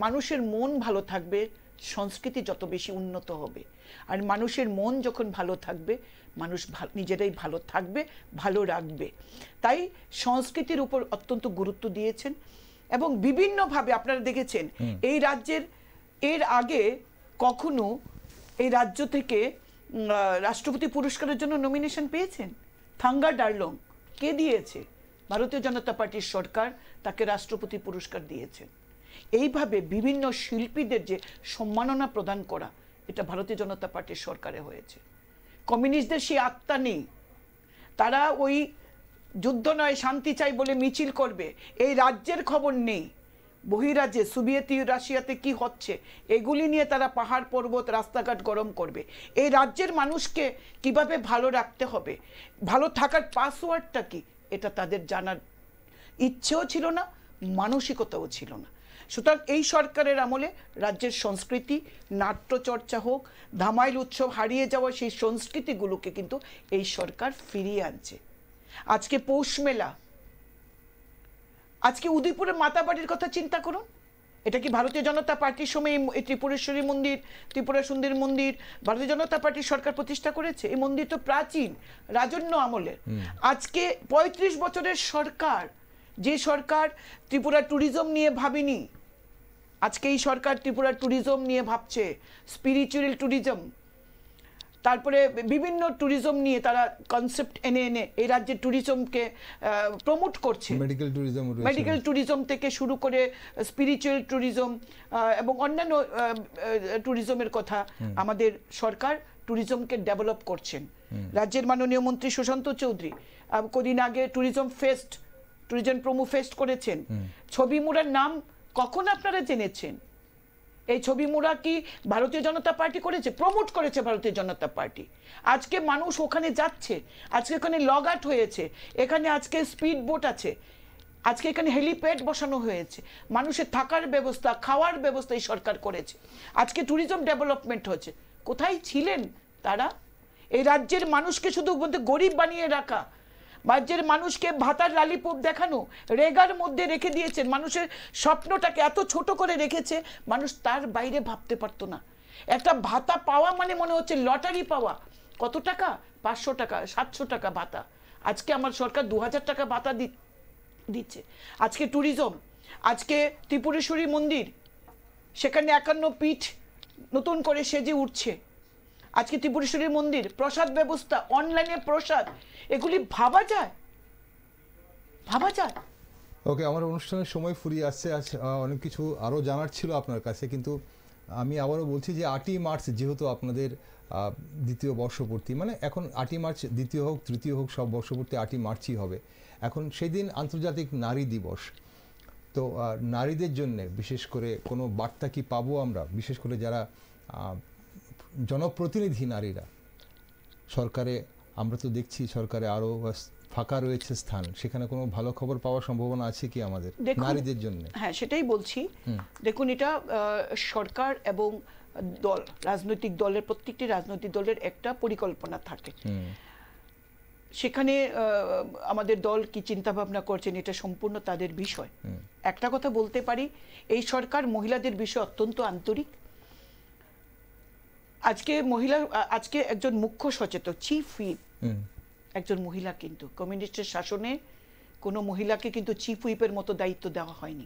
মানুষের মন ভালো থাকবে, সংস্কৃতি যত বেশি উন্নত হবে। আর মানুষের মন যখন ভালো থাকবে, মানুষ নিজেরাই ভালো থাকবে, ভালো রাখবে। তাই সংস্কৃতির উপর অত্যন্ত গুরুত্ব দিয়েছেন। এবং বিভিন্নভাবে আপনারা দেখেছেন এই রাজ্যের এর আগে কখনো এই রাজ্য থেকে রাষ্ট্রপতি পুরস্কারের জন্য নমিনেশন পেয়েছেন? থাঙ্গা ডারলং কে দিয়েছে? ভারতীয় জনতা পার্টির সরকার তাকে রাষ্ট্রপতি পুরস্কার দিয়েছেন। এইভাবে বিভিন্ন শিল্পীদের যে সম্মাননা প্রদান করা, এটা ভারতীয় জনতা পার্টির সরকারে হয়েছে। কমিউনিস্টদের সেই আত্মা নেই, তারা ওই যুদ্ধ নয় শান্তি চাই বলে মিছিল করবে, এই রাজ্যের খবর নেই। বহিরাজ্যে সোভিয়েত রাশিয়াতে কি হচ্ছে এগুলি নিয়ে তারা পাহাড় পর্বত রাস্তাঘাট গরম করবে। এই রাজ্যের মানুষকে কিভাবে ভালো রাখতে হবে, ভালো থাকার পাসওয়ার্ডটা কি, এটা তাদের জানার ইচ্ছেও ছিল না, মানসিকতাও ছিল না। সুতরাং এই সরকারের আমলে রাজ্যের সংস্কৃতি, নাট্যচর্চা হোক, ধামাইল উৎসব, হারিয়ে যাওয়া সেই সংস্কৃতিগুলোকে কিন্তু এই সরকার ফিরিয়ে আনছে। আজকে পৌষ মেলা, আজকে উদয়পুরের মাতাবাড়ির কথা চিন্তা করুন। এটা কি ভারতীয় জনতা পার্টির সময় এই ত্রিপুরেশ্বরী মন্দির, ত্রিপুরা সুন্দরী মন্দির ভারতীয় জনতা পার্টির সরকার প্রতিষ্ঠা করেছে? এই মন্দির তো প্রাচীন, রাজন্য আমলের। আজকে 35 বছরের সরকার, যে সরকার ত্রিপুরা ট্যুরিজম নিয়ে ভাবেনি, আজকে এই সরকার ত্রিপুরা ট্যুরিজম নিয়ে ভাবছে, স্পিরিচুয়াল ট্যুরিজম, তারপরে বিভিন্ন ট্যুরিজম নিয়ে তারা কনসেপ্ট এনে এই রাজ্যের ট্যুরিজমকে প্রমোট করছে। মেডিকেল ট্যুরিজম থেকে শুরু করে স্পিরিচুয়াল ট্যুরিজম এবং অন্যান্য ট্যুরিজমের কথা আমাদের সরকার ট্যুরিজমকে ডেভেলপ করছেন। রাজ্যের মাননীয় মন্ত্রী সুশান্ত চৌধুরী কদিন আগে ট্যুরিজম প্রমো ফেস্ট করেছেন। ছবি মুড়ার নাম কখন আপনারা জেনেছেন? এই ছবি মুড়া কি ভারতীয় জনতা পার্টি করেছে? প্রমোট করেছে ভারতীয় জনতা পার্টি। আজকে মানুষ ওখানে যাচ্ছে, আজকে ওখানে লগ আউট হয়েছে, এখানে আজকে স্পিড বোট আছে, আজকে এখানে হেলিপ্যাড বসানো হয়েছে, মানুষের থাকার ব্যবস্থা, খাওয়ার ব্যবস্থা এই সরকার করেছে। আজকে ট্যুরিজম ডেভেলপমেন্ট হচ্ছে। কোথায় ছিলেন তারা? এই রাজ্যের মানুষকে শুধু গরিব বানিয়ে রাখা, রাজ্যের মানুষকে ভাতার লালিপপ দেখানো, রেগার মধ্যে রেখে দিয়েছেন, মানুষের স্বপ্নটাকে এত ছোট করে রেখেছে, মানুষ তার বাইরে ভাবতে পারতো না। একটা ভাতা পাওয়া মানে মনে হচ্ছে লটারি পাওয়া। কত টাকা? 500 টাকা, 700 টাকা ভাতা। আজকে আমার সরকার 2000 টাকা ভাতা দিচ্ছে। আজকে ট্যুরিজম, আজকে ত্রিপুরেশ্বরী মন্দির, সেখানে 51 পীঠ নতুন করে সেজে উঠছে। আজকে ত্রিপুরেশ্বরী মন্দির, প্রসাদ ব্যবস্থা, অনলাইনে প্রসাদ, এগুলি ভাবা যায়? ওকে, আমার অনুষ্ঠানের সময় ফুরিয়ে আসছে। আজ অনেক কিছু আরও জানার ছিল আপনার কাছে, কিন্তু আমি আবারও বলছি যে 8ই মার্চ যেহেতু আপনাদের দ্বিতীয় বর্ষপূর্তি, মানে এখন 8ই মার্চ দ্বিতীয় হোক তৃতীয় হোক সব বর্ষপূর্তি 8ই মার্চই হবে। এখন সেই দিন আন্তর্জাতিক নারী দিবস, তো নারীদের জন্য বিশেষ করে কোনো বার্তা কি পাবো আমরা? বিশেষ করে যারা জনপ্রতিনিধি নারীরা সরকারে, আমরা তো দেখছি সরকারে আরো ফাঁকা রয়েছে স্থান, সেখানে কোনো ভালো খবর পাওয়ার সম্ভাবনা আছে কি আমাদের নারীদের জন্য? হ্যাঁ, সেটাই বলছি। দেখুন, এটা সরকার এবং দল, রাজনৈতিক দলের, প্রত্যেকটি রাজনৈতিক দলের একটা পরিকল্পনা থাকে। সেখানে আমাদের দল কি চিন্তা ভাবনা করছেন এটা সম্পূর্ণ তাদের বিষয়। একটা কথা বলতে পারি, এই সরকার মহিলাদের বিষয়ে অত্যন্ত আন্তরিক। আজকে একজন মুখ্য সচেতক, চিফ হুইপ একজন মহিলা, কিন্তু কমিউনিস্টের শাসনে কোনো মহিলাকে কিন্তু চিফ হুইপের মতো দায়িত্ব দেওয়া হয়নি।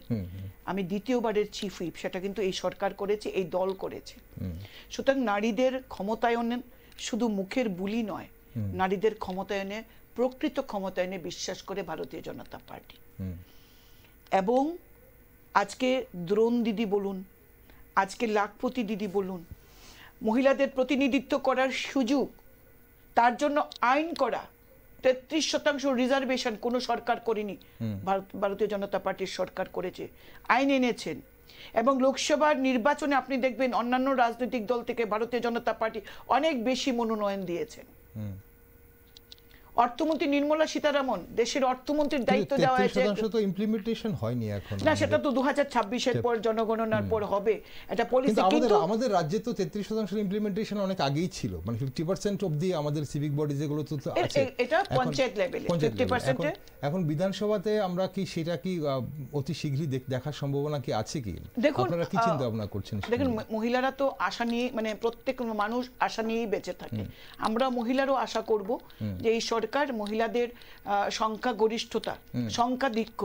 আমি দ্বিতীয়বারের চিফ হুইপ, সেটা কিন্তু এই সরকার করেছে, এই দল করেছে। সুতরাং নারীদের ক্ষমতায়নে শুধু মুখের বুলি নয়, নারীদের ক্ষমতায়নে, প্রকৃত ক্ষমতায়নে বিশ্বাস করে ভারতীয় জনতা পার্টি। এবং আজকে দ্রোণ দিদি বলুন, আজকে লাখপতি দিদি বলুন, মহিলাদের প্রতিনিধিত্ব করার সুযোগ, তার জন্য আইন করা, 33% রিজার্ভেশন কোনো সরকার করেনি, ভারতীয় জনতা পার্টির সরকার করেছে, আইন এনেছেন। এবং লোকসভার নির্বাচনে আপনি দেখবেন অন্যান্য রাজনৈতিক দল থেকে ভারতীয় জনতা পার্টি অনেক বেশি মনোনয়ন দিয়েছেন। অর্থমন্ত্রী নির্মলা সীতারামন, দেশের অর্থমন্ত্রীর দায়িত্ব দেওয়া হয়েছে, তো ইমপ্লিমেন্টেশন হয়নি এখন। না, সেটা তো 2026-এর পর জনগণনার পর হবে এটা পলিসি। কিন্তু আমাদের রাজ্যে তো 33% ইমপ্লিমেন্টেশন অনেক আগেই ছিল, মানে 50% অবধি আমাদের সিভিক বডি যেগুলো তো আছে, এটা পঞ্চায়েত লেভেলে 50%। এখন বিধানসভাতে আমরা কি সেটা কি অতি শীঘ্রই দেখার সম্ভাবনা কি আছে কি? দেখুন, আপনারা কি চিন্তা ভাবনা করছেন? দেখুন, মহিলারা তো আশা নিয়ে, মানে প্রত্যেক মানুষ আশা নিয়েই বেঁচে থাকে। আমরা মহিলারও আশা করব যে এই সরকার মহিলাদের সংখ্যাগরিষ্ঠতা, সংখ্যাধিক্য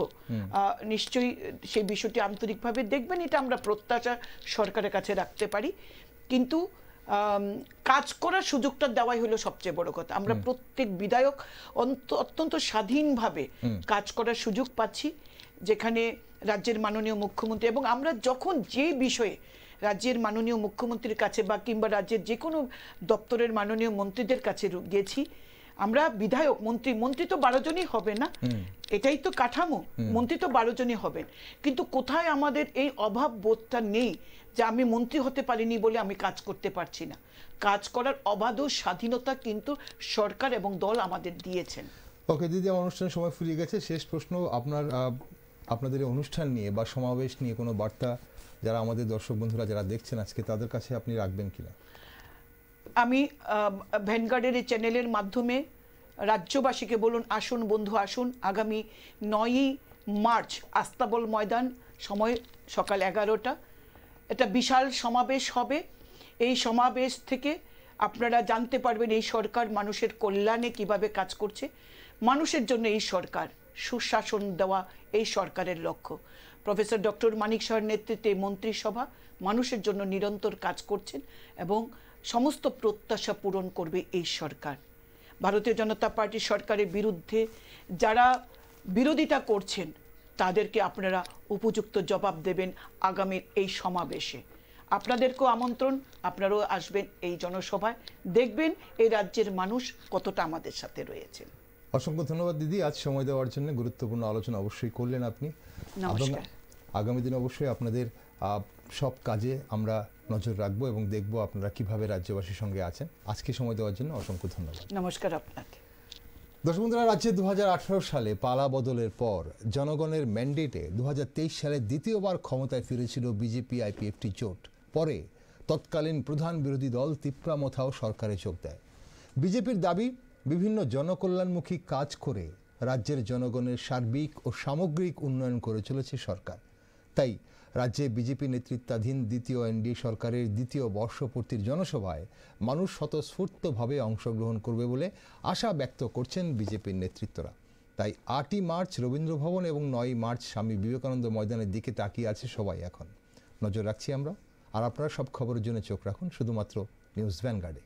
নিশ্চয়ই সেই বিষয়টি আন্তরিকভাবে দেখবেন, এটা আমরা প্রত্যাশা সরকারের কাছে রাখতে পারি। কিন্তু কাজ করার সুযোগটা দেওয়াই হলো সবচেয়ে বড় কথা। আমরা প্রত্যেক বিধায়ক অত্যন্ত স্বাধীনভাবে কাজ করার সুযোগ পাচ্ছি, যেখানে রাজ্যের মাননীয় মুখ্যমন্ত্রী এবং আমরা যখন যে বিষয়ে রাজ্যের মাননীয় মুখ্যমন্ত্রীর কাছে বা কিংবা রাজ্যের যে কোনো দপ্তরের মাননীয় মন্ত্রীদের কাছে গেছি, আমরা বিধায়ক, মন্ত্রী তো 12 জনই হবে না, এটাই তো কাঠামো, মন্ত্রী তো 12 জনই হবেন, কিন্তু কোথায় আমাদের এই অভাব বোধটা নেই যে আমি মন্ত্রী হতে পারিনি বলে আমি কাজ করতে পারছি না। কাজ করার অবাধ স্বাধীনতা কিন্তু সরকার এবং দল আমাদের দিয়েছেন। ওকে দিদি, আমার অনুষ্ঠানের সময় ফুরিয়ে গেছে। শেষ প্রশ্ন, আপনাদের এই অনুষ্ঠান নিয়ে বা সমাবেশ নিয়ে কোনো বার্তা যারা আমাদের দর্শক বন্ধুরা যারা দেখছেন আজকে, তাদের কাছে আপনি রাখবেন কিনা? আমি ভ্যানগার্ডের এই চ্যানেলের মাধ্যমে রাজ্যবাসীকে বলুন, আসুন বন্ধু আসুন, আগামী 9ই মার্চ আস্তাবল ময়দান, সময় সকাল 11টা, এটা বিশাল সমাবেশ হবে। এই সমাবেশ থেকে আপনারা জানতে পারবেন এই সরকার মানুষের কল্যাণে কিভাবে কাজ করছে। মানুষের জন্য এই সরকার, সুশাসন দেওয়া এই সরকারের লক্ষ্য। প্রফেসর ডক্টর মানিক শাহর নেতৃত্বে মন্ত্রিসভা মানুষের জন্য নিরন্তর কাজ করছেন এবং সমস্ত প্রত্যাশা পূরণ করবে এই সরকার। ভারতীয় জনতা পার্টি সরকারের বিরুদ্ধে যারা বিরোধিতা করছেন তাদেরকে আপনারা উপযুক্ত জবাব দেবেন আগামীর এই সমাবেশে। আপনাদেরকেও আমন্ত্রণ, আপনারাও আসবেন এই জনসভায়, দেখবেন এই রাজ্যের মানুষ কতটা আমাদের সাথে রয়েছেন। অসংখ্য ধন্যবাদ দিদি, আজ সময় দেওয়ার জন্য। গুরুত্বপূর্ণ আলোচনা অবশ্যই করলেন আপনি। নমস্কার। আগামী দিন অবশ্যই আপনাদের সব কাজে আমরা নজর রাখবো এবং দেখবো আপনারা কিভাবে রাজ্যবাসীর সঙ্গে আছেন। আজকে সময় দেওয়ার জন্য অসংখ্য ধন্যবাদ। নমস্কার আপনাকে। দর্শক বন্ধুরা, রাজ্যে 2018 সালে পালা বদলের পর জনগণের ম্যান্ডেটে 2023 সালে দ্বিতীয়বার ক্ষমতায় ফিরেছিল বিজেপি আইপিএফটি জোট। পরে তৎকালীন প্রধান বিরোধী দল তিপ্রামথাও সরকারে যোগ দেয়। বিজেপির দাবি, বিভিন্ন জনকল্যাণমুখী কাজ করে রাজ্যের জনগণের সার্বিক ও সামগ্রিক উন্নয়ন করে চলেছে সরকার। তাই রাজ্যে বিজেপি নেতৃত্বাধীন দ্বিতীয় এনডিএ সরকারের দ্বিতীয় বর্ষপূর্তির জনসভায় মানুষ স্বতঃস্ফূর্তভাবে অংশগ্রহণ করবে বলে আশা ব্যক্ত করছেন বিজেপির নেতৃত্বরা। তাই 8ই মার্চ রবীন্দ্রভবন এবং 9ই মার্চ স্বামী বিবেকানন্দ ময়দানের দিকে তাকিয়ে আছে সবাই। এখন নজর রাখছি আমরা, আর আপনারা সব খবরের জন্য চোখ রাখুন শুধুমাত্র নিউজ ভ্যানগার্ডে।